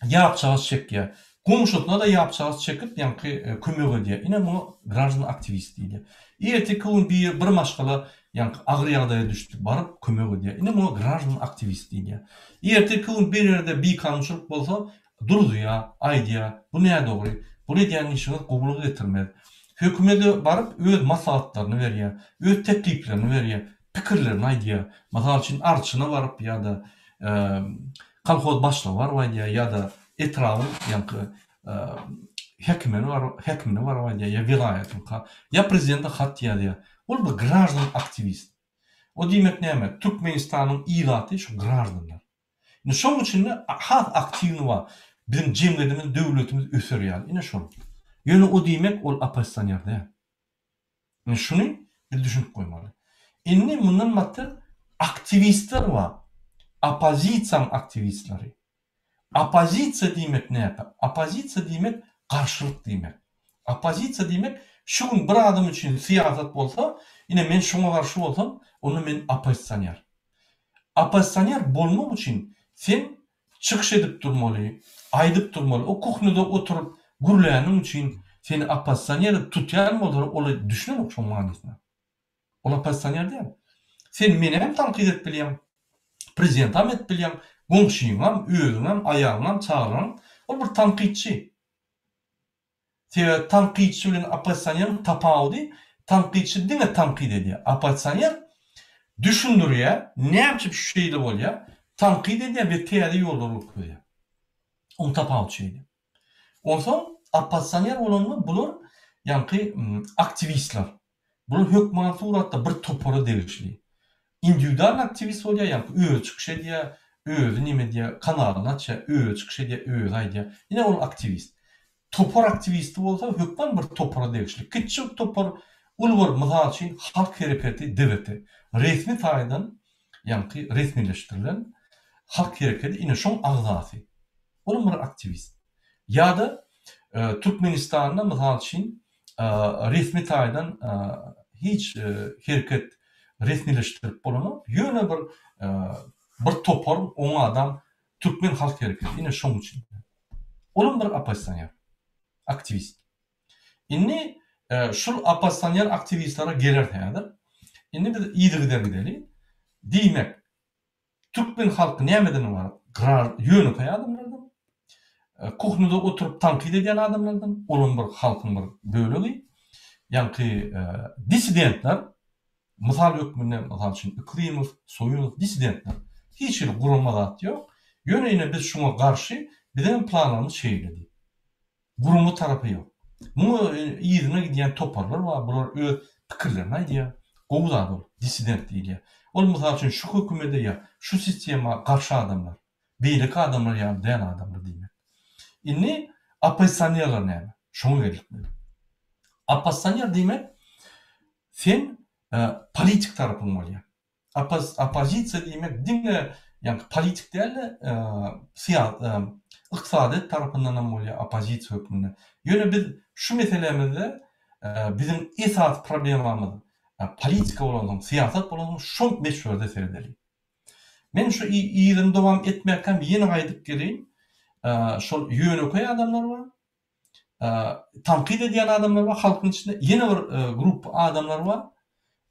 ýapçagy çekýär. Komşutuna da yapacağız çekip yani kömek ediyor. Yine bu grajdan aktivist diýilýär. Erteki gün bir maşgala yani agır ýagdaýa düştük barıp kömek ediyor. Yine bu grajdan aktivist diýilýär. Erteki gün bir ýerde bir kançylyk bolsa durduýar, aýdýar. Bu näme dogry? Bu diýen işini gobul getirmedi. Hökümete barıp öz maslahatlaryny berýär, öz tekliplerini berýär, pikirlerini aýdýar. Mysal üçin arçyna barıp ýa-da kolhoz başlygy var ýa-da etrafı yankı hekimini var ya vilayetin ya prezidente hat ýaly. Ol bu grajdan aktivist. O diýmek näme? Türkmenistanyň ýylaty şu grajdanlar. Ine şoň üçin hat aktivni var. Bizim jemgyýetimiz, döwletimiz ösürýär. Ine şol. Ýöne o diýmek ol opozisiýonер däl. Ine şuny bir düşünip goýmaly. Inni bundan matdy aktivistler var. Opozisiýa aktivistleri. Opozisiýa diýmek näme? Opozisiýa diýmek garşylyk diýmek. Opozisiýa diýmek şu gün bir adam üçin siýasat bolsa, ine men şoňa garşy bolsam, onu men opozisiýoner. Opozisiýoner bolmak üçin sen çykyş edip durmaly, aýdyp durmaly. O kuhnada oturup gürläniň üçin seni opozisiýoner tutýan bolar, ola düşünmek şoň manysyna. Ola opozisiýoner däl. Sen meni hem tanqid edip bilýän, prezident hem edip bilýän, gomşyňam, özüňam, aýagyňam, çağıram. O bir tanqidçi. Tanqidçi bilen opozisiýoner tapawdy. Tanqidçi diňe tanqid edýär. Opozisiýoner düşündirýär, näçe şu şeýle bolýar, tanqid edýär we täze ýollar okuyýar. On tapawçy. Onsoň opozisiýoner bolanlar bular ýani aktivistler. Bular hökümet suratda bir topara degişli. Individual aktivist bolýar, ýani öz çykyş edýär, öz nime diýär, kanalyna çä, öz çykyş edýär, öz aýdýar. Ine ol aktivist. Topar aktivisti bolsa hökmen bir topara degişli. Kiçik topar ulgar mysal üçin halk hereketi devleti. Resmi taýdan, ýani resmileşdirilen halk hereketi ine şoň agzasy. Ol bir aktivist. Ýa-da Türkmenistanda mysal üçin resmi taýdan hiç hereket resmileşdirip bolany, ýöne bir topar oň adam Türkmen halk hereketi ine şoň üçin. Olum bir opozisiýoner, aktivist. Inni şol opozisiýoner aktivistlere gerer tädir. Inni biz ýygydan gideli. Diýmek, Türkmen halky nämeden bar? Ýöne adamlardan. Kuhnada oturup tanqid edýän adamlardan, olum bir halkyň bir bölegi. Ýani dissidentler, mysal hökümine mysal üçin Iklimov, Soýunov dissidentler. Hiç bir gurulma zat ýok. Ýöne biz şuna garşy bizim planlarymyz şeýledi. Gurulma tarapy ýok. Bu ýygyna gidýän toparlar bar, bular öz pikirlerini aýdýar. Gowuzat ol, dissident diýilýär. Ol mysal üçin şu hökümete ýa, şu sistema garşy adamlar, beýlik adamlar ýa dän adamlar diýmek. Inni opozisiýonerler näme? Şoňa gelipdi. Opozisiýoner diýmek sen politik tarapyň bolýar. Opozisiýa diýmek diňe ýani politik däl, ykdysadyt tarapyndan hem bolýar opozisiýa hökmünde. Ýöne biz şu meselemizde bizim esas problemamyz politika bolan, siýasat bolan şo meşhurda seredeli. Men şu ýygyny dowam etmekden ýene gaýdyp gelýin. Şol ýöneköy adamlar bar. tankid ediyen adamlar var halkın içinde. Yine bir grup adamlar var.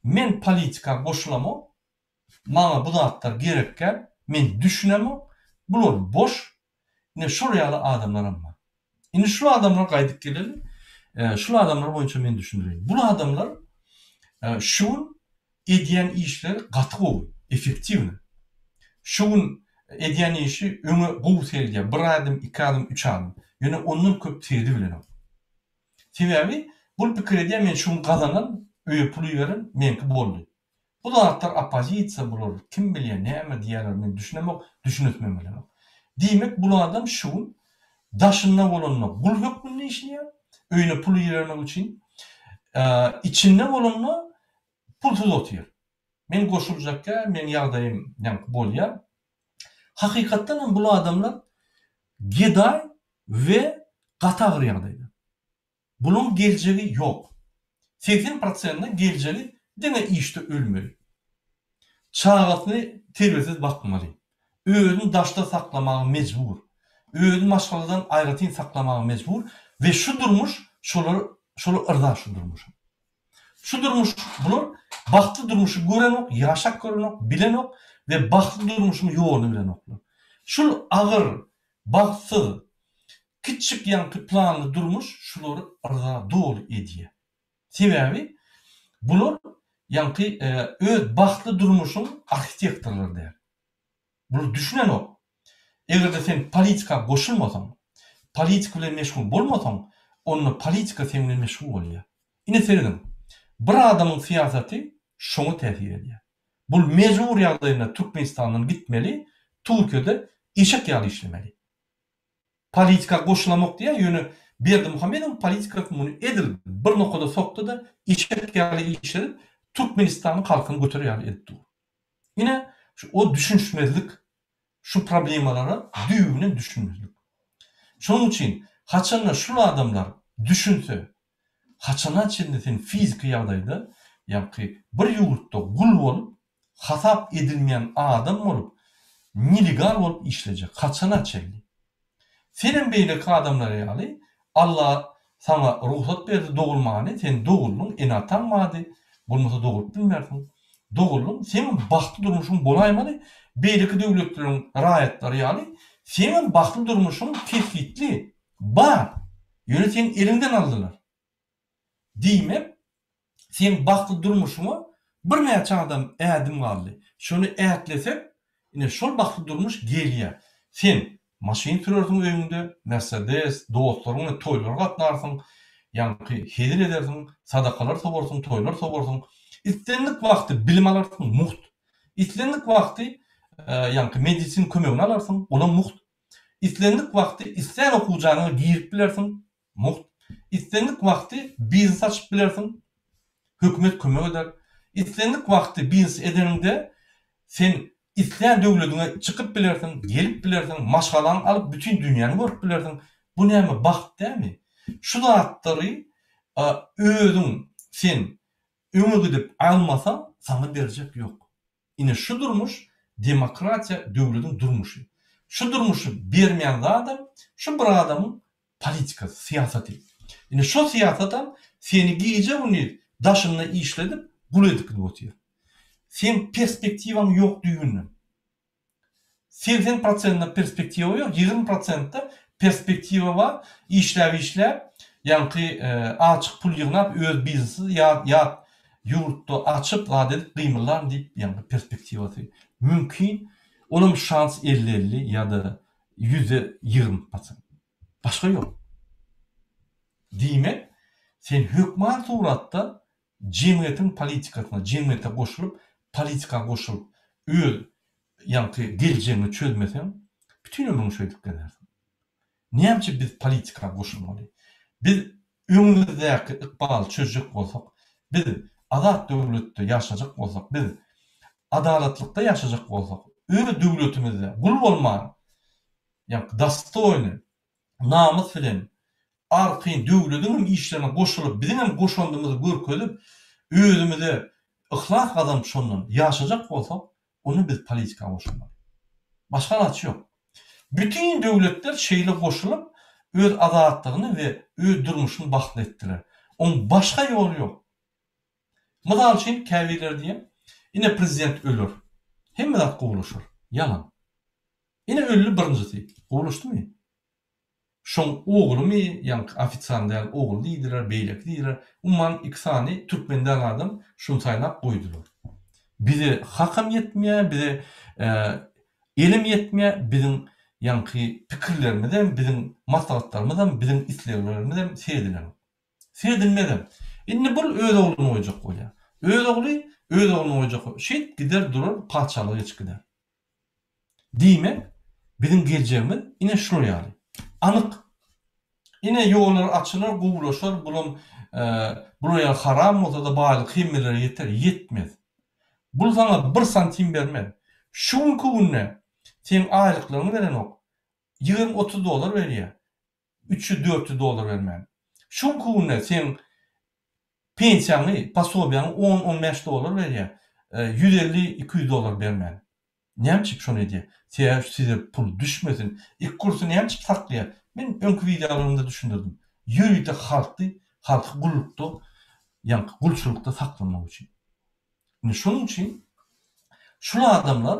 Men politika koşulamo, bana bu zatlar gerekken, men düşünemo, bular boş. Ne şuraya adamlarım var. Yine şu adamlar kaydık gelelim. Şu adamlar boyunca men düşünüreyim. Bu adamlar şun ediyen işler katı oluyor, efektivni. Şun ediyen işi öňe gowselge, bir adım, iki adım, üç adım. Yani onun köp teydi bilen. Sebebi bu pikirde men şun kazanan, öýe pulu veren menki boldy. Bu da hatlar apozisiýa bolar. Kim bilýär näme diýerler, men düşünemek, düşünetmemeli. Diýmek bu adam şun daşynda bolanna gul hökmünde işleýär. Öýüne pulu ýermek üçin içinde bolanna pulsuz otýar. Men goşuljakka, men ýagdaýym ýanky bolýar. Hakykatdan hem bu adamlar geday ve gatagır ýagdaýda. Bunun geljegi yok. 80% geljegi dene işte ölmeli. Çağatını terbiyesiz bakmalı. Öýüni daşda saklamagy mecbur. Öýüni maşgaladan aýratyn saklamagy mecbur ve şu durmuş şolu ırda şu durmuş. Şu durmuş bular baktı durmuşu gören ok, yaşak gören ok, bilen ok ve baktı durmuşun yoğunu bilen oklar. Şul ağır, baksız, küçük yankı planlı durmuş şuları ırda dolu ediye. Sebebi bular yankı öz baktı durmuşun arxitektorları der. Bunu düşünen ok. Eğer de sen politika koşulmasan, politika ile meşgul bolmasan, onun politika seninle meşgul oluyor. Yine söyledim. Bir adamın siyaseti şonu tehir ediyor. Bu mecbur ýagdaýynda Türkmenistan'dan gitmeli, Türkiye'de eşek ýaly işlemeli. Politika goşulamak diye yönü Berdi Muhammed'in politikasy bunu edildi. Bir noktada soktu da eşek ýaly işledip Türkmenistan'ın halkyny götürýär etdi. Yine o düşünşmezlik, şu problemalara düýbüne düşünmezlik. Şonuň üçin haçanla şu adamlar düşünse, haçana çende sen fizik ýagdaýda, ýa-ni bir ýurtda gul bolup, hasap edilmeyen adam bolup, nelegal bolup işlejek. Haçana çende. Senin beýleki adamlar ýaly Allah sana ruhsat berdi dogulmagyny, sen doguldun, enatanmady, bolmasa dogulyp bilmersiň. Doguldun, senin baktı durmuşun bolaýmady, beýleki döwletleriň raýatlary ýaly senin baktı durmuşun tespitli, bar. Ýöne sen elinden aldylar. Diýmek, sen baktı durmuşuňa bir näçe adam ädim galdy. Şonu ätlesek, ine şol baktı durmuş gelýär. Sen maşyn sürersiň öňünde, Mercedes, dostlaryňla toýlara gatnarsyň, ýa-ni hedir edersiň, sadakalar sobarsyň, toýlar sobarsyň. İstenlik wagty bilim alarsyň, muht. İstenlik wagty ýa-ni medisin kömegini alarsyň, ola muht. İstenlik wagty isten okujanyny giýip bilersiň, muht. İstenlik wagty biznes açyp bilersiň, hökümet kömek eder. İstenlik wagty biznes edeninde sen İslam döwletine çykyp bilersiň, gelip bilersiň, maşgalan alyp bütün dünýäni görüp bilersiň. Bu näme baht dämi? Şu zatlary özüň sen öňe gidip almasan sana berjek yok. Ine şu durmuş demokratiýa döwletiň durmuşy. Şu durmuşy bermeýän adam, şu bir adamyň politikasy, siýasaty. Ine şu siýasatdan seni giýje bunu daşynda işledip gul edip gidýär. Sen perspektiwaň ýok diýýünden. 80% perspektiwa ýok, 20% perspektiwa bar, işläp, ýa-ni açyk pul ýygnap öz biznesi ýa ýurtda açyp gadet gymylar diýip ýa-ni perspektiwasy mümkin. Onun şans 50-50 ýa-da 120%. Başga ýok. Diýmek, sen hökman suratda jemgyýetiň politikasyna, jemgyýete goşulyp, politika goşulyp, öz ýa-ni geleceğini çözmeseň, bütün ömrüňi şöýdip gidersiň. Näçe biz politika goşulmaly? Biz öňümüzdäki ykbal çözjek bolsak, biz azat döwletde ýaşajak bolsak, biz adalatlikda ýaşajak bolsak, öz döwletimizde gul bolmagy, ýa-ni dastoyny, namys bilen arky döwletiň işlerine goşulyp, bizim hem goşandymyzy görkezip, özümizde ihlas kazanıp şondan ýaşajak bolsak, onu biz politika goşulmaly. Başga naçy ýok. Bütün döwletler şeýle goşulyp, öz azatlygyny we öz durmuşyny bakly etdiler. Onun başka yolu yok. Mydal üçin käbiler diýen, ine prezident ölür. Hemme zat gowuluşur. Yalan. Ine öldü birinjisi. Gowuluşdymy? Şoň oglumy, ýani ofitsiant däl ogul diýdiler, beýlek diýdiler. Umman iksany türkmenden adam şunu saýlap goýdular. Bize hakam yetmeýär, bize elim yetmeýär, bizim ýanky pikirlerimizden, bizim maslahatlarymızdan, bizim isleglerimizden seýdiler. Seýdilmeden. Indi bu öz ogluny oýjak bolýar. Öz ogly, öz ogluny oýjak. Şeýt gider durur, paçalyga çykyr. Diýmek, bizim geljegimiz ine şunu ýaly. Anyk. Ine ýollar açylar, gowulaşar, buraya haram bolsa da baýlyk hemmeler ýeter, ýetmez. Bu sana 1 santim bermez. Şuňky günne sen aýlyklaryny berenok. 20-30 dolar berýär. 300-400 dolar bermän. Şuňky günne sen pensiýany, pasobiýany 10-15 dolar berýär. 150-200 dolar bermän. Näçip şonu edýär? Size pul düşmesin. İlk kursu näçip saklaýar? Men öňkü videolarymda düşündirdim. Ýürüde halky gullukda, ýani gulçulukda saklamak üçin. Şunun için şunu adamlar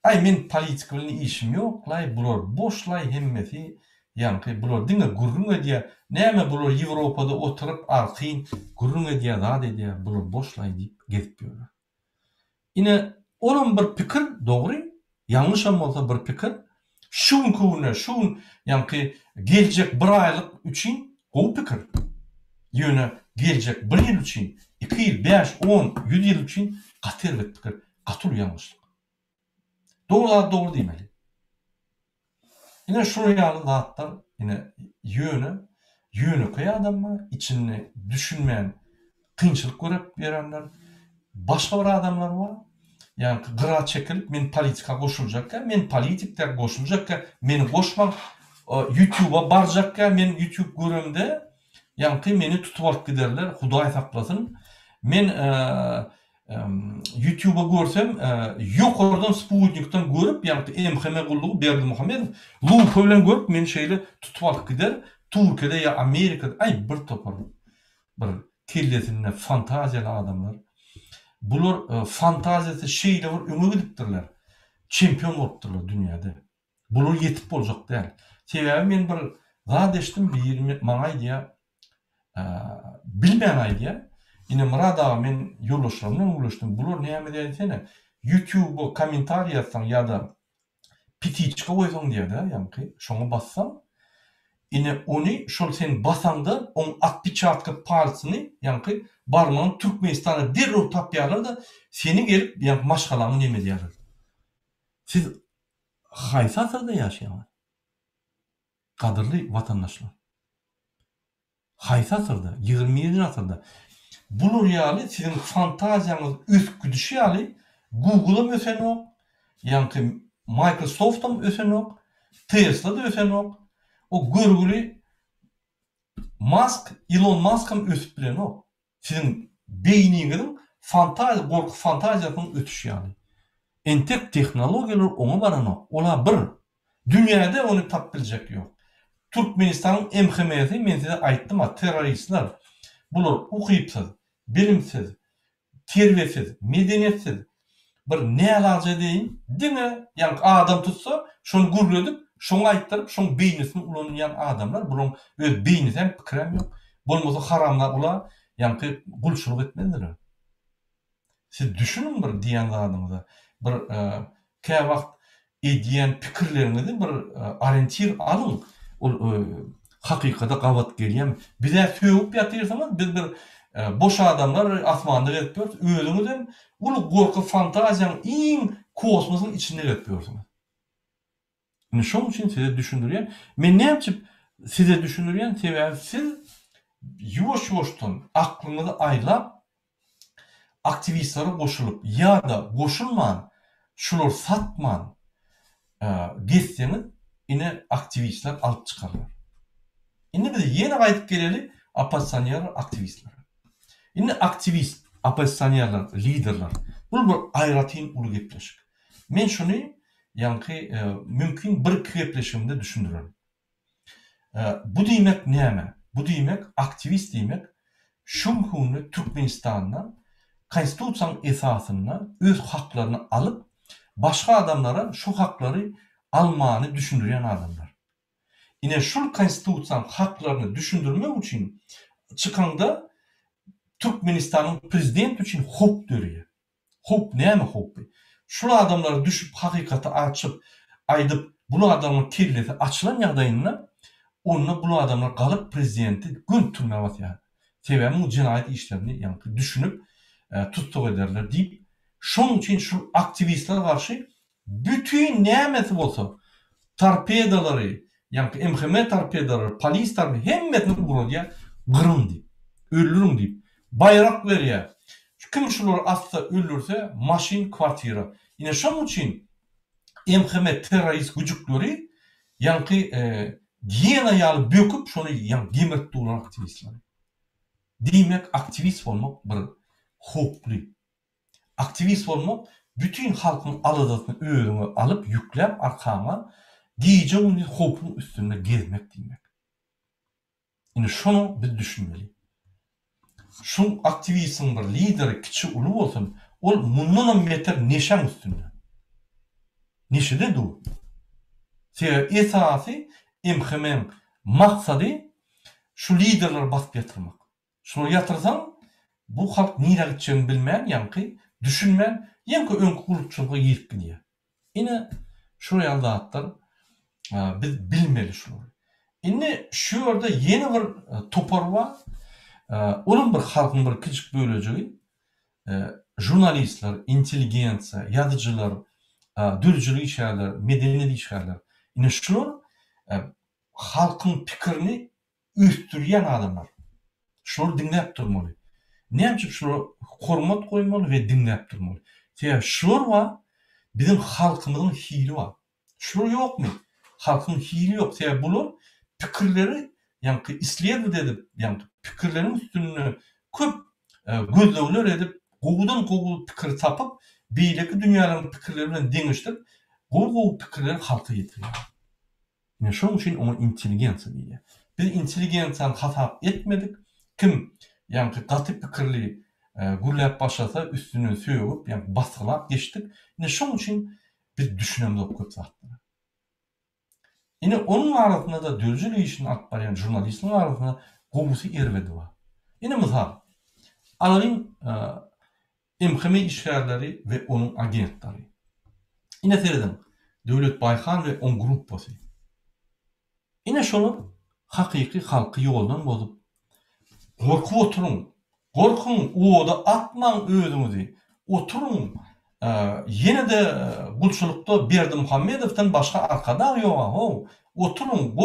ay men politika bilen işim yok, lay bular boşlay hemmeti, yani bular diňe gurrun edýär. Näme bular Ýewropada oturup arqyn gurrun edýär, zat edýär, bular boşlay diýip gezip ýörler. Ine onun bir pikir dogry, ýalňyşam bolsa bir pikir, şuňky ýani geljek 1 aýlyk üçin gowy pikir. Ýöne geljek 1 ýyl üçin, 2 ýyl, 5, 10, 100 ýyl üçin gatyr pikir, gatyr ýalňyşlyk. Doğru diýmeli. Ine şu ýaly zatlar, ine ýöne koýan adamlar, içini düşünmeýän, kynçylyk görüp berenler, başga bir adamlar bar. Yani gıra çekilip men politika koşulacakka, men politikler koşulacakka, meni koşmak YouTube'a baracakka, men YouTube görümde yani meni tutup alıp giderler, Hudaý saklasın. Men YouTube'a görsem ýokardan Sputnik'tan görüp yani MHM gullugy Berdimuhamedov Lupa bilen görüp meni şeýle tutup alıp gider. Türkiýede ya Amerikada ay bir topar bir kellesinde fantaziýaly adamlar. Bular fantaziýasy şeýle bir öňe gidipdirler. Çempion bolupdyrlar dünýäde. Bular ýetip boljak däl. Sebäbi men bir zat eşdim, maňa aýdýar, bilmeýän aýdýar. Ine Murada men ýoldaşlarymla ulaşdym. Bular näme diýsene, YouTube'a kommentariýa ýazsaň ýa-da petiçka goýsaň diýär-de, ýani şoňa bassaň, ine onu şol sen basanda on atpiçatka palsyny, ýani barmagyny Türkmenistana derrüw tapýarlar da seni gelip ýani maşgalany näme diýerler. Siz haýsy asyrda ýaşaýaňyz? Kadırly watandaşlar. Haýsy asyrda? 20-nji asyrda. Bular ýaly sizin fantaziýaňyz üsküdüşi ýaly Google'am ösenok, ýani Microsoft'am ösenok, Tesla'da ösenok. O görgüli Elon Musk'am ösüp bilenok. Sizin beyniňizin gorky fantaziýasynyň ötüşi ýaly. Entek tehnologiýalar oňa baranok. Ola bir. Dünýäde onu tap biljek ýok. Türkmenistanyň MHM'si men size aýtdym, terroristler. Bular ukypsyz, bilimsiz, terwesiz, medeniýetsiz. Bir nälaja deýin, diňe ýani adam tutsa, şonu gurgledip, şoňa aýtdyryp, şoň beýnisini ulanýan adamlar, bular öz beýninden pikirem ýok. Bolmasa haramlar ular, ýani gulçuluk etmezler. Siz düşünün bir diýen zadyňyza, bir kä wagt edýän pikirleriňizi bir orientir alyň. Ol hakykata gawat gelýän. Bize söwüp ýatyrsaňyz, biz bir boş adamlar asmanda gezip ýörüp, özüňizden ulu gorky fantaziýaň iň kosmosyň içinde gezip ýörüňiz. Şoň üçin size düşündirýän, men näçip size düşündirýän sebäbi siz ýuwaş-ýuwaşdan aklyňyzy aýlap aktivistlere koşulup ýa-da koşulman, şular satman geçseňiz, ine aktivistler alıp çıkarlar. Indi biz ýene gaýdyp geleli oppositsioner aktivistler. Indi aktivist, oppositsionerler, liderler. Bu bir aýratyn uly gepleşik. Men şunu ýani mümkin bir gepleşimde düşündürem. Bu diýmek näme? Bu diýmek aktivist diýmek şu hukmy Türkmenistan'dan konstitusiýanyň esasyna öz haklaryny alıp başga adamlara şu hakları almany düşündüren adamlar. Ine şu konstitusiýanyň haklaryny düşündirmek üçin çykanda Türkmenistan'ın prezident üçin hop dörüyor. Hop näme hop? Şu adamlar düşüp hakykati açıp aýdyp bu adamın kirleti açılan ýagdaýynda onunla bu adamlar galyp prezidenti gün türmäge batýar. Sebäbi bu jinaýat işlerini ýa-ni düşünüp tutsak ederler diýip şoň üçin şu aktivistler garşy bütün nämesi bolsa torpedalary ýa-ni MHM torpedalary, polis torpedalary hemmetini gurulýar, gyryn diýip, öldürün diýip, bayrak berýär. Kim şular atsa öldürse maşin kwartira. Ine şoň üçin MHM terörist güjükleri ýa-ni Giyana ýaly böküp şonu gemirip duran aktivistler. Diýmek aktivist bolmak bir hoply. Aktivist bolmak bütün halkyň aladatyny özüňe alyp ýükläp arkama giýje ony hopun üstünde gezmek diýmek. Ine şonu biz düşünmeli. Şu aktivistin bir lideri kiçi uly bolsun, ol mundan beter neşan üstünde. Neşede dur. Sebäbi esasy MHM'nin maksady şu liderleri basyp ýatyrmak. Şunu ýatyrsaň bu halk nire gitjegini bilmän, ýa-ni düşünmän, ýa-ni öňkü gurulçylyga ýerip gidýär. Ine şu ýaldatlar biz bilmeli şunu. Ine şu ýerde ýeni bir topar bar. Onun bir halkyň bir kiçik bölejigi jurnalistler, inteligensiýa, ýazyjylar, dürjülik işgärler, medeniýet işgärler. Ine şular halkyň pikirini üstürýän adamlar. Şunu dinläp durmaly. Näme şunu hormat goýmaly we dinläp durmaly. Sebäbi şular wa bizim halkymyzyň hili bar. Şular ýokmy? Halkyň hili ýok. Sebäbi bular pikirleri ýa-ni isleýär edip, ýa-ni pikirleriň üstünde köp gözlegler edip, gowudan gowu pikir tapyp, beýleki dünýäniň pikirleri bilen deňişdirip, gowu pikirleri halka ýetirýär. Ine şoň üçin onu inteligensiýa diýýär. Biz inteligensiýany hata etmedik. Kim ýa-ni gaty pikirli gurläp başlasa üstüne söýüp, ýa-ni basgylap geçdik. Ine şoň üçin biz düşünemedik köp zatlar. Ine onun arasynda da dürjülik işini alyp barýan jurnalistlaryň arasynda gowusy erbedi bar. Ine mysal, alaryň MHM işgärleri we onun agentleri. Ine sereden Döwlet Baýhan we on gruppasy. Ine şonu hakyky halky ýoldan bozup gorkup oturun. Gorkun oda atmaň özüňizi. Oturun. Ýene-de gulçulukda Berdimuhammedowdan başga arkada ýok. Oturun,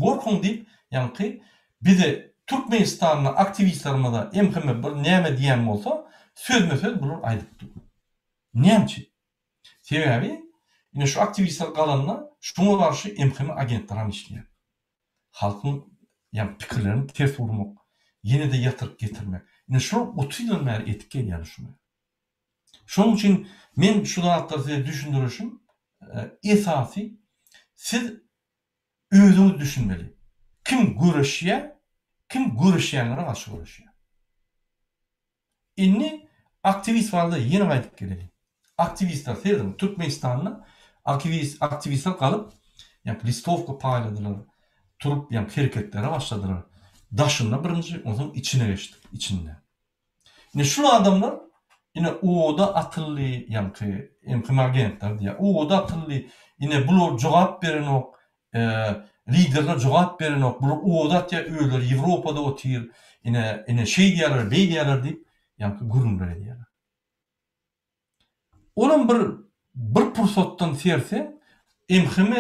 gorkun diýip, ýa-ni bize Türkmenistan'ın aktivistlerine MHM bir näme diýen bolsa, sözme-söz bular aýdyp durýar. Näme? Sebäbi ine şu aktivistler galanlar şuna garşy MHM agentleri işleýär. Halkyň ýa pikirlerini ters urmak, ýene-de ýatyryp getirmek. Ine şu 30 ýyl bäri etip gelýär şunu. Şoň üçin men şu zatları size düşündirişim esasy siz özüňiz düşünmeli. Kim görüşýär, kim görüşýänlere garşy görüşýär. Inni aktivist barda ýene gaýdyp geleli. Aktivistler serdim Türkmenistan'da aktivistler kalıp ýa listovka paýladylar. Turup ýa hereketlere başladylar. Daşynda birinji onun içine geçtik, içinde. Ine şu adamlar ine oda atylly ýa MHM agentler diýär. Oda atylly ine bular jogap beren ok, liderler jogap beren ok. Bular oda diýär öýler Ýewropada otyr. Ine şey diýerler, beý diýerler diýip ýa gurunlar diýerler. Onun bir pursatdan serse, MHM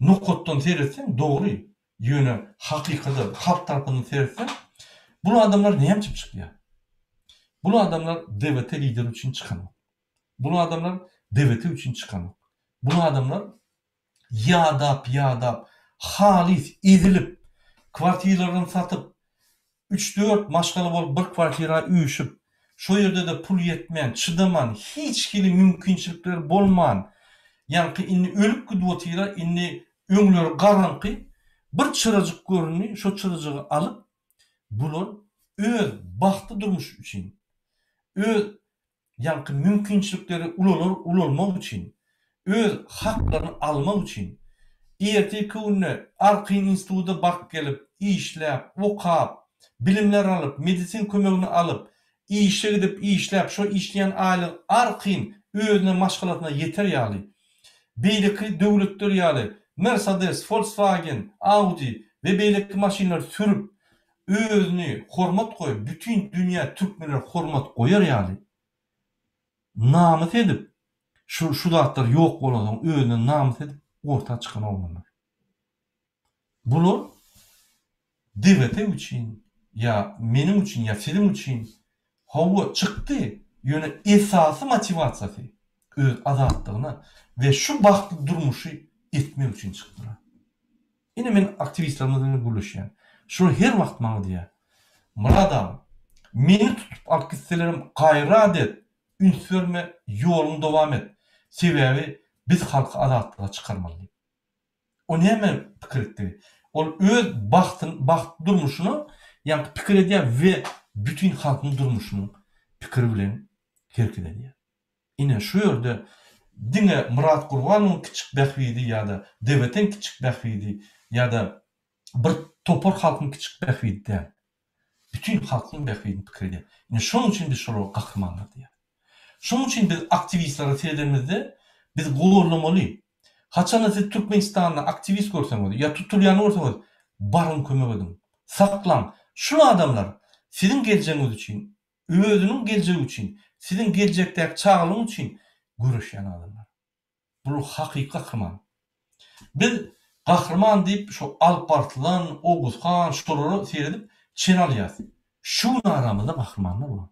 nokotdan serse dogry ýöne hakykada halk tarapyndan serse, bu adamlar näme çyp çykýar? Bu adamlar DWT lideri üçin çykan. Bu adamlar DWT üçin çykan. Bu adamlar ýadap halis edilip kwartiralarını satyp 3-4 maşgaly bolup bir kwartira üýüşüp şo ýerde de pul ýetmän, çydaman, hiç kili mümkinçilikler bolman, ýa-ni inni ölüp gidip otyrar, inni öňleri garanky, bir çırajyk görünni, şo çırajygy alyp bular öz baxty durmuş üçin, öz ýa-ni mümkinçilikleri ulalmak üçin, öz haklaryny almak üçin, erteki gününe Arqyn institutuna baryp gelip, işläp, okap, bilimler alyp, medisin kömegini alyp, işe gidip işläp, şo işleýän aýlyk Arqyn özüne maşgalatyna yeter ýaly. Beýleki döwletler ýaly Mercedes, Volkswagen, Audi we beýleki maşinler sürüp özüni hormat goýup, bütün dünýä türkmenler hormat goýar ýaly. Namyt edip, şu zatlar ýok bolan özüne namyt edip orta çykan olmalar. Bular devlete üçin, ya menim üçin, ya senin üçin hawa çykdy, ýöne esasy motivasiýasy öz azatlygyna ve şu baxtly durmuşy etmek üçin çykdylar. Ine men aktivistlerden gülüşýän. Şu her wagt maňa diýär. Murada, meni tutup alyp gitselerim gaýra et, ünsörme ýoluny dowam et. Sebäbi biz halky azatlyga çykarmaly. O näme pikir etdi? Ol öz baxt durmuşunu ýa-ni pikir edýär we bütün halkyň durmuşunu pikir bilen herkede edýär. Ine şu ýerde diňe Murat Gurbanow kiçik bähwidi ýa-da dewletiň kiçik bähwidi ýa-da bir topar halkyň kiçik bähwidi däl. Bütün halkyň bähwidini pikir edýär. Ine şonuň üçin biz şolara gahrmanlar diýär. Şonuň üçin biz aktivistlere seredemizde biz gowrlamaly. Haçan siz Türkmenistanda aktivist görseňiz ýa tutulýan görseňiz, barın kömek edin. Saklan. Şu adamlar sizin geleceğiniz üçin, özünün geleceği üçin, sizin gelecekteki çağılın üçin görüşýän adamlar. Bu hakyky gahrman. Biz gahrman diýip şu Alparslan, Oguzhan şolary seredip çen alýas. Şu aramyzda gahrmanlar bar.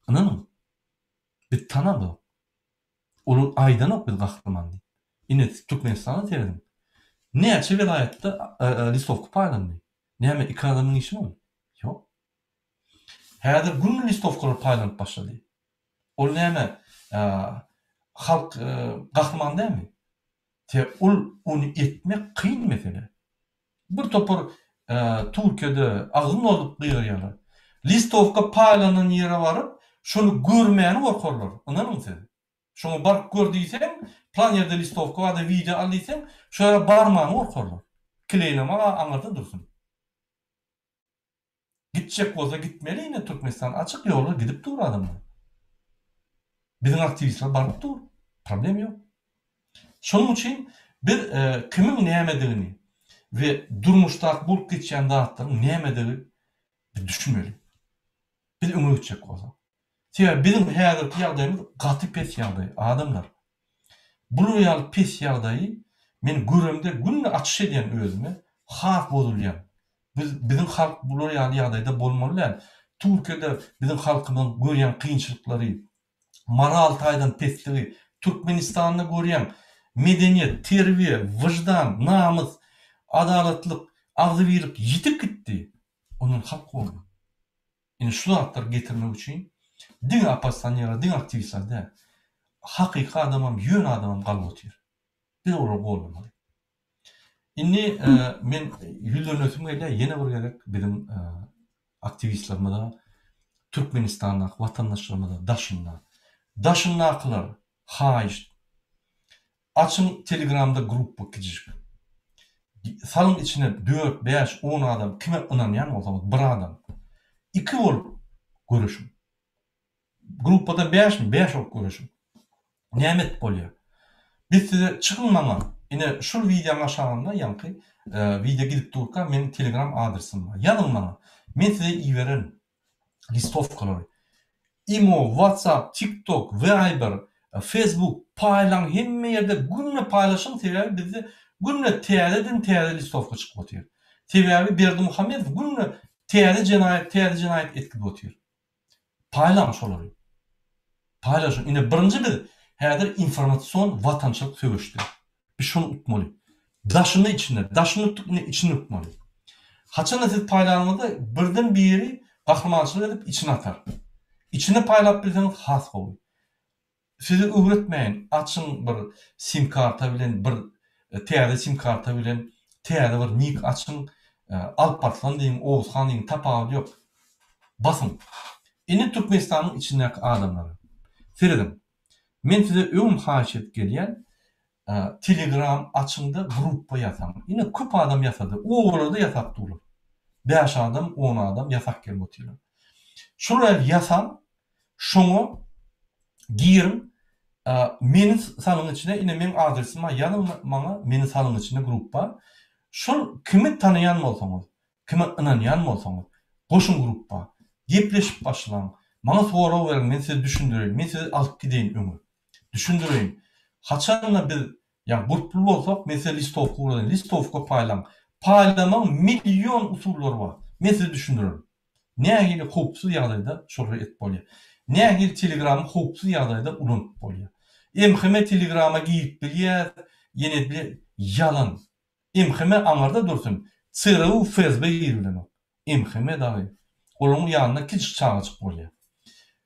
Anladın? Biz tanady. Olu aýdanok biz gahrman diýip. Ine Türkmenistana seredim. Näçe vilayetde listovka paýlandy? Näme iki adamyň işi mi? Ýok. Häzir günni listovkalar paýlanyp başlady. Ol näme? Halk gahrman dämi? Ol onu etmek kıyın mesele. Bir topar Türkiýede agyn olup gyýarýarlar. Listovka paýlanan ýere baryp, şonu görmäni gorkarlar. Anladın sen? Şonu baryp gördüýseň, plan ýerde listovka wada video aldyýsaň, şoňa barmagy gorkarlar. Kileýleme aňarda dursun. Gitjek bolsa gitmeli ýene Türkmenistan açyk ýolga gidip dur adamlar. Biziň aktivistler baryp dur. Problem ýok. Şonuň üçin bir kimiň nämedigini we durmuşdaky bulup geçýän zatlaryň nämedigini düşünmeli. Biz öňe geçjek bolsa. Sebäbi biziň häzirki ýagdaýymyz gaty pes ýagdaý adamlar. Bu ýaly pes ýagdaýy men göremde günni açyş edýän özüme haf bozulýan. Biziň halk bu ýaly ýagdaýda bolmaly. Türkiýede biziň halkymyň görýän kynçylyklary, moral taýdan pesligi, Türkmenistanda görýän medeniýet, terbiýe, wyjdan, namys, adalatlyk, agzy birlik ýitip gitdi. Onuň halk boldy. Ine şu zatlar getirmek üçin diň apasanýara, diň aktivistler hakyky adamam, ýön adamam galyp otyr. Bir olar bolmaly. Inni men ýüldönötüm gelýär, ýene bir gerek biziň aktivistlerimize, Türkmenistandaky watandaşlarymyza daşynnakylar, haýyş. Açın Telegramda gruppa gidip. Salın içine 4, 5, 10 adam kime inanýan bolsa, bir adam. 2 bolup görüşüm. Gruppada 5 mi? 5 bolup görüşüm. Nämet bolýar? Biz size çykyň maňa. Ine şu videoň aşagynda ýanky video gidip durka meniň Telegram adresim bar. Ýazyň maňa. Men size iýeren listovkalary. Imo, WhatsApp, TikTok, Viber, Facebook, paýlan hemme ýerde günne paýlaşyň sebäbi bizi günne täze listovka çykyp otyr. Sebäbi Berdi Muhammedow günne täze jenaýat etkilip otyr. Paýlan şolary. Paýlaşyň. Ine birinji biz häzir informasiýon watançylyk söwüşdi. Biz şonu utmaly. Daşyny içine utmaly. Haçan siz paýlanmada birden biri gahrmançylyk edip içine atar. İçine paýlap bilseňiz has gowy. Sizi öwretmeýin, açyň bir sim karta bilen, bir täze sim karta bilen Täze bir nik açın, Alparslan deyin, Oğuzhan deyin, tapagy yok. Basın. Ini Türkmenistan'ın içindeki adamları. Feridim, men size öňüm haşet gelýän Telegram açında gruppa ýasam. Ine köp adam ýasady. Oğurda ýasak durur. 5 adam, 10 adam ýasak gelmotýar. Şuraya ýasam, şoňa girim, meni salyň içine, ine men adresim var, ýany maňa meni salyň içine gruppa. Şol kimi tanıyan bolsaňyz, kimi inanýan bolsaňyz, goşun gruppa, gepleşip başlaň. Maňa soraw berin, men size düşündireýin, men size alyp gideýin öňe. Düşündireýin. Haçanla biz, yani gruplu bolsak, men size listowka guraýyn, listowka paýlaň. Paýlamaň milyon usullary bar. Men size düşündirerim. Nähili howpsuz ýagdaýda şol et bolýar. Nähili Telegrammy howpsuz ýagdaýda ulanyp bolýar. Emheme Telegram'a giyip bilýär, ýene bir yalan. Emheme aňarda dursun. CRU FSB ýerlenok. Emheme dagy. Olaryň ýanyna kiçik çağaçyk bolýar.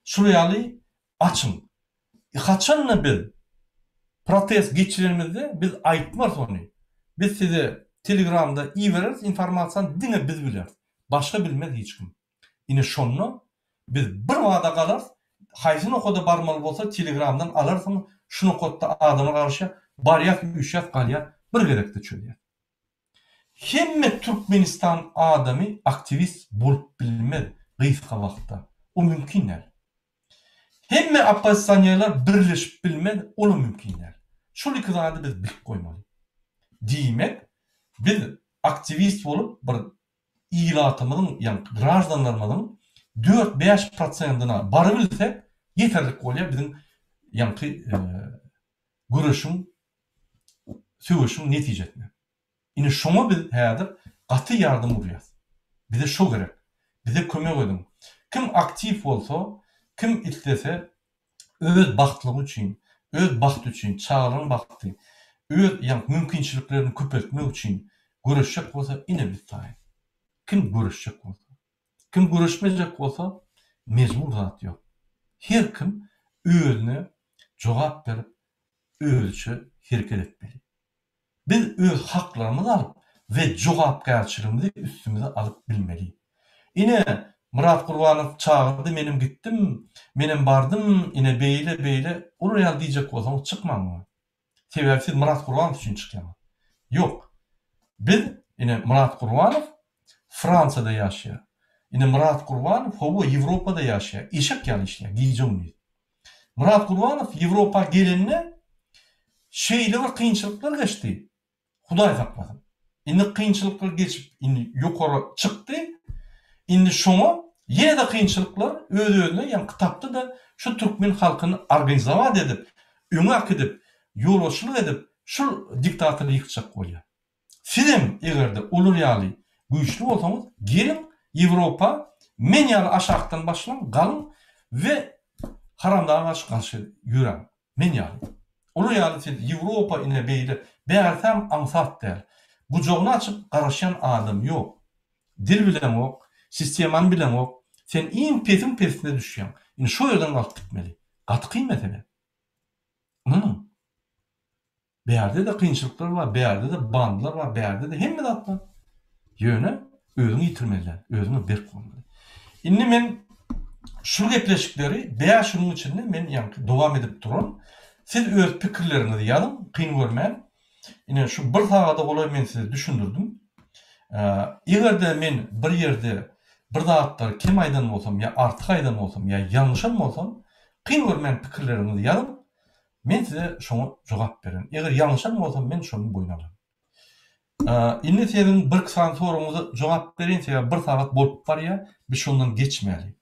Şuryaly açın. Haçanla biz protest geçirimizde biz aýtmaz onu. Biz size Telegram'da iýereriz, informasiýany diňe biz bileriz. Başga bilmez hiç kim. Ine şonu biz bir wada galar, haýsy okoda barmaly bolsa Telegram'dan alarsyň, şunu kodda adama garşy barýak, üşýät galýar, bir gerekde çölýär. Hemme Türkmenistan adamy aktivist bolup bilmez gysga wagtda. O mümkin näl. Hemme opposisiýonlar birleşip bilmez, o mümkin näl. Şol iki zady biz bilip goýmaly. Diýmek, biz aktivist bolup bir ilatymyzyň, ýani graždanlarymyzyň 4-5%-na bary bilsek, ýeterlik bolýar biziň ýani görüşüň, söwüşüň netijesine. Ine şoňa biz häzir gaty ýardym urýar. Bize şo gerek. Bize kömek edin. Kim aktiv bolsa, kim istese öz bagtlygy üçin, öz baht üçin, çağlaryň bagty, öz ýani mümkinçiliklerini köpeltmek üçin görüşjek bolsa, ine biz taýyn. Kim görüşjek bolsa, kim görüşmejek bolsa, mezmur zat ýok. Her kim özüne jogap berip, özüçe hereket etmeli. Biz öz haklarymyzy alyp we jogapkärçiligimizi üstümize alyp bilmeli. Ine Murat Gurbanow çağırdy, menim gittim, menim bardym, ine beýle, ol ýaly diýjek bolsaň çykmaň. Sebäbi siz Murat Gurbanow üçin çykýan. Yok. Biz ine Murat Gurbanow Fransada ýaşaýar. Ine Murat Gurbanow hobo Ýewropada ýaşaýar. Eşek ýaly işleýär, giýjegni. Murat Gurbanow Ýewropa gelende şeýle bir kynçylyklar geçdi. Hudaý saklasyn. Indi kynçylyklar geçip, indi ýokary çykdy. Indi şoňa ýene de kynçylyklar öz-özüne, ýani kitapda da şu türkmen halkyny organizowat edip, öňe akydip, ýolbaşçylyk edip, şu diktatorly ýykjak bolýar. Sizem egerde ulur ýaly güýçlü bolsaňyz, gelin Ýewropa, men ýaly aşakdan başlaň, galyň we haramdaga garşy ýüren. Men ýaly. Ulur ýaly siz Ýewropa ine beýle bärsem ansat der. Bu jogny açyp garaşan adam ýok. Dil bilen ok, sistemany bilen ok. Sen iň pesine düşýän. Ine şo ýerden galyp gitmeli. Gatky mesele. Bäýerde de kynçylyklar bar, bäýerde de bandlar bar, bäýerde de hemme zat bar. Ýöne özüni ýitirmeli, özüni berip goýmaly. Indi men şu gepleşikleri 5 ýylyň içinde men ýani dowam edip duran. Siz öz pikirlerinizi ýazyn, kyn görmän. Ine şu bir sagada bolay men size düşündirdim. Egerde men bir ýerde bir zatlar kim aýdan bolsam, ýa artyk aýdan bolsam, ýa ýalňyşan bolsam, kyn görmän pikirlerinizi ýazyn. Men size şoňa jogap berin. Eger ýalňyşan bolsam, men şonu boýun alarym. Indi senin bir kısa soruňyzy jogap berin, sebäbi bir sagat bolup barýar, biz şondan geçmeli.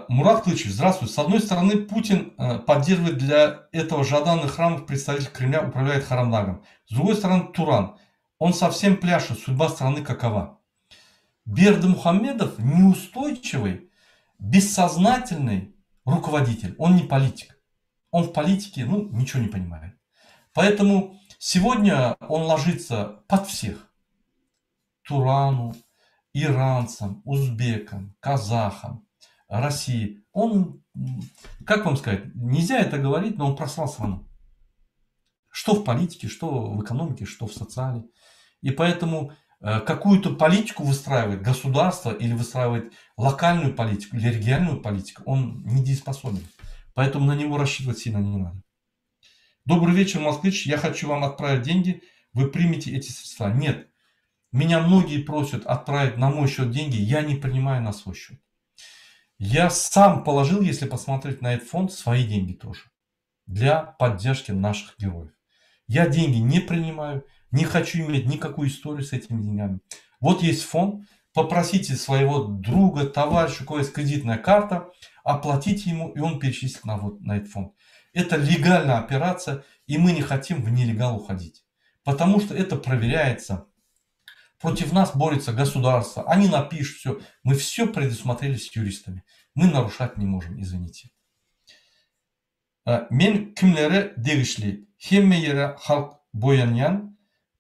Мурат Клычев, здравствуйте. С одной стороны, Путин поддерживает для этого жаданных храмов представитель Кремля, управляет Харамдагом. С другой стороны, Туран. Он совсем пляшет. Судьба страны какова? Бердымухамедов неустойчивый, бессознательный руководитель. Он не политик. Он в политике, ничего не понимает. Поэтому сегодня он ложится под всех. Турану, иранцам, узбекам, казахам, России. Он как вам сказать, нельзя это говорить, но он просрал страну. Что в политике, что в экономике, что в социале. И поэтому какую-то политику выстраивает государство или выстраивает локальную политику или региональную политику, он недееспособен. Поэтому на него рассчитывать сильно не надо. Добрый вечер, москвич. Я хочу вам отправить деньги. Вы примете эти средства? Нет. Меня многие просят отправить на мой счет деньги. Я не принимаю на свой счет. Я сам положил, если посмотреть на этот фонд, свои деньги тоже. Для поддержки наших героев. Я деньги не принимаю. Не хочу иметь никакую историю с этими деньгами. Вот есть фонд. Попросите своего друга, товарища, у кого есть кредитная карта. Оплатите ему, и он перечислит на этот фонд. Это легальная операция, и мы не хотим в нелегал уходить. Потому что это проверяется. Против нас борется государство. Они напишут все. Мы все предусмотрели с юристами. Мы нарушать не можем, извините. Мен кімлері дегішли. Хемме ері халық бояниян.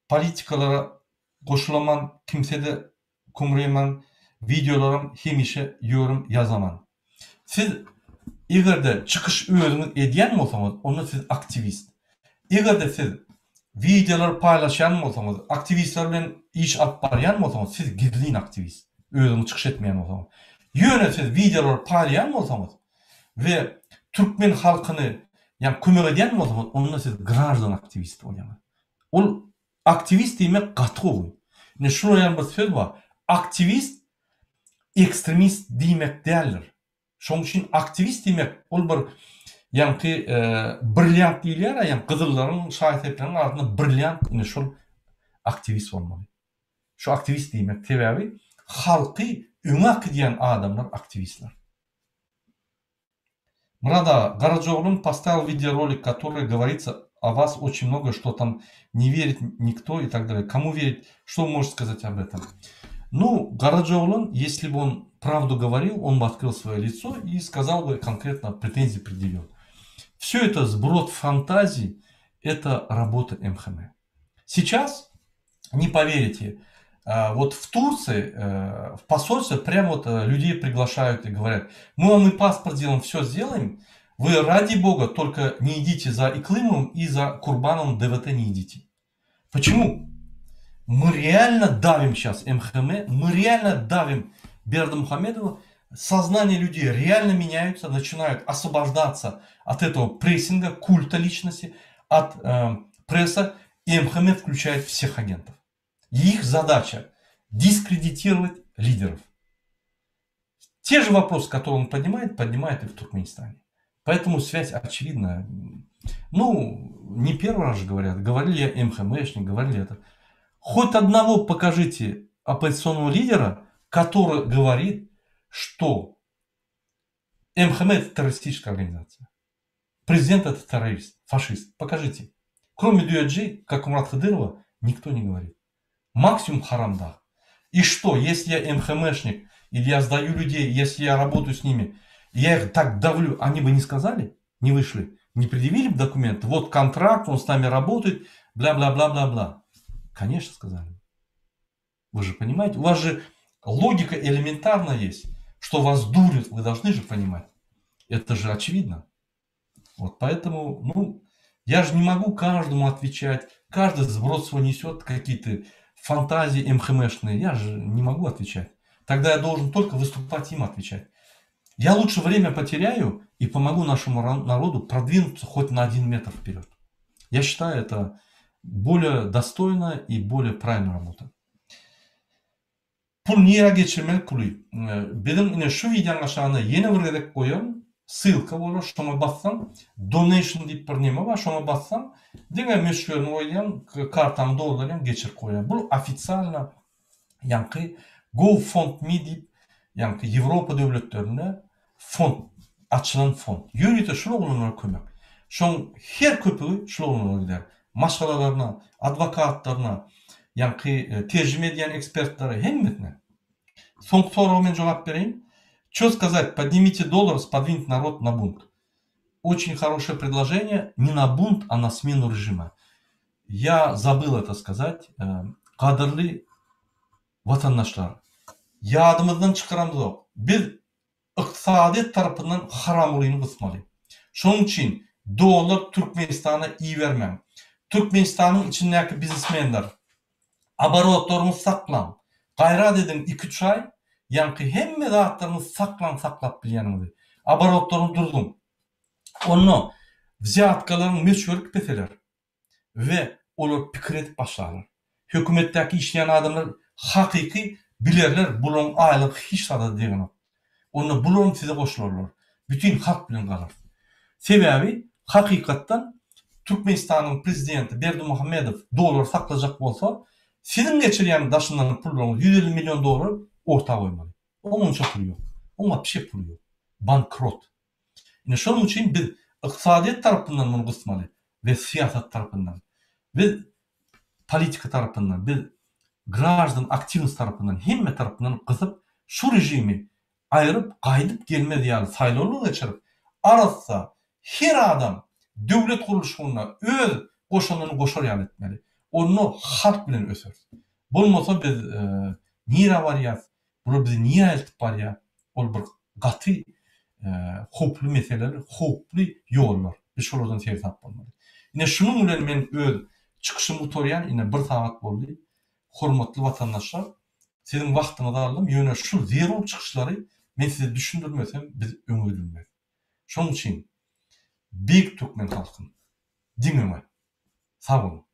Политикалара қошыламан. Kimsede kumreyman. Videolarım hemişe yorum yazaman. Siz eğer de çıkış özünüz ediyen mi olsanız, onu siz aktivist. Eğer de siz videolar paylaşan mı olsanız, aktivistlerle iş alıp barayan mı olsanız, siz gizliyin aktivist. Özünü çıkış etmeyen olsanız. Yöne siz videolar paylaşan mı olsanız ve Türkmen halkını yani kömek eden mi olsanız, onunla siz gраждан aktivist olyaman. Ol aktivist demek katı olun. Ne şunu yan bir söz var. Aktivist, ekstremist demek değerler. Şoň üçin aktivist demek, ol bir ýanky brilliant diýilýär, ýa gyzyllaryň, şaýetlerin arasynda brilliant ine şol aktivist bolmaly. Şu aktivist demek sebäbi halky öňe kidýän adamlar aktivistler. Мрада Гараджоглум поставил видеоролик, который говорится о вас очень много, что там не верит никто и так далее. Кому верить? Что вы можете сказать об этом? Ну, Гараджоглум, если бы он правду говорил, он бы открыл свое лицо и сказал бы конкретно, претензии предъявил. Все это сброд фантазий, это работа МХМ. Сейчас, не поверите, вот в Турции, в посольстве прямо вот людей приглашают и говорят, мы вам и паспорт сделаем, все сделаем, вы ради бога только не идите за Иклимовым и за Курбановым ДВТ не идите. Почему? Мы реально давим сейчас МХМ, мы реально давим Бердымухамедова, сознание людей реально меняются, начинают освобождаться от этого прессинга, культа личности, от пресса, и МХМ включает всех агентов. Их задача дискредитировать лидеров. Те же вопросы, которые он поднимает и в Туркменистане. Поэтому связь очевидна. Ну, не первый раз же говорят, говорили МХМшник, говорили это. Хоть одного покажите оппозиционного лидера, который говорит, что МХМ это террористическая организация. Президент это террорист, фашист. Покажите. Кроме Дуяджи, как у Мурата Хадырова, никто не говорит. Максимум Харамдах. И что, если я МХМшник, или я сдаю людей, если я работаю с ними, я их так давлю, они бы не сказали, не вышли, не предъявили бы документы, вот контракт, он с нами работает, бла-бла-бла-бла-бла. Конечно, сказали. Вы же понимаете, у вас же логика элементарная есть, что вас дурят, вы должны же понимать. Это же очевидно. Вот поэтому, ну, я же не могу каждому отвечать, каждый сброд свой несет какие-то фантазии МХМшные, я же не могу отвечать. Тогда я должен только выступать им отвечать. Я лучше время потеряю и помогу нашему народу продвинуться хоть на 1 метр вперед. Я считаю, это более достойная и более правильная работа. Pul niye geçirmeli pulu? Benim yine şu videonun aşağına yeni bir gerek koyuyorum. Ссылка olur, şuna bassam, donation deyip bir neme var, şuna bassam, denge meşgulünü oynayam, kartam doldurayım, geçir koyayım. Bu ofitsialna, yani GoFundMe deyip, yani Avrupa devletlerinde fond, açılan fond. Yönete şuna olunlar kömek. Şun her köpüğü şuna olunlar gider. Maşgalalarına, advokatlarına, yani tercüme ediyen ekspertlere, hemmetine. Son sorumu ben cevap vereyim. Что сказать? Поднимите доллар, сподвиньте народ на бунт. Очень хорошее предложение. Не на бунт, а на смену режима. Я забыл это сказать. Кадрлы ватандашлар. Ядымыздан чыкырамыз. Biz ıktisadiyet tarapyndan haramlygyny gysmaly. Şonuň üçin dolar Türkmenistana iyi vermem. Türkmenistanyň içindäki biznesmenler abarotlaryny saklan. Gaýrat edin 2-3 ay, ýa-ni hemme zatlaryny saklap bilýäňizi. Abarotlaryny durdum. Onu ziyatkalaryň meşhurlyk beseler ve olar pikir edip başlarlar. Hökümetdäki işleyen adamlar hakyky bilerler bulan aýlyk hiç sada diýeni. Onu bulan size goşularlar. Bütün halk bilen galar. Sebäbi hakykatdan Türkmenistanyň prezidenti Berdimuhammedow dolar saklajak bolsa, sizin geçirýän daşyndan pullaryňyz 150 milyon dolar orta goýmaly. Onuňça pul ýok. Oňa bir şey pul ýok. Bankrot. Ine şonuň üçin biz ykdysadyýet tarapyndan muny gysmaly we siýasat tarapyndan we politika tarapyndan biz građan aktivist tarapyndan hemme tarapyndan gysyp şu rejimi aýryp gaýdyp gelmez ýaly saýlawly geçirip arasa her adam döwlet guruluşyna öz goşanyny goşar ýaly etmeli. Onu halk bilen öser. Bolmasa biz nire barýas, bular bizi niye eltip barýar? Ol bir gaty hoply meseleler, hoply ýollar. Biz şolardan sersap bolmaly. Ine şunuň bilen men öz çykyşymy utorýan, ine 1 saat boldy. Hormatly watandaşlar, sizin wagtyňyzy aldım. Ýöne şu zero çykyşlary men size düşündirmesem biz öňüdülmez. Şonuň üçin Büyük Türkmen halkyn diňeme sag bolun.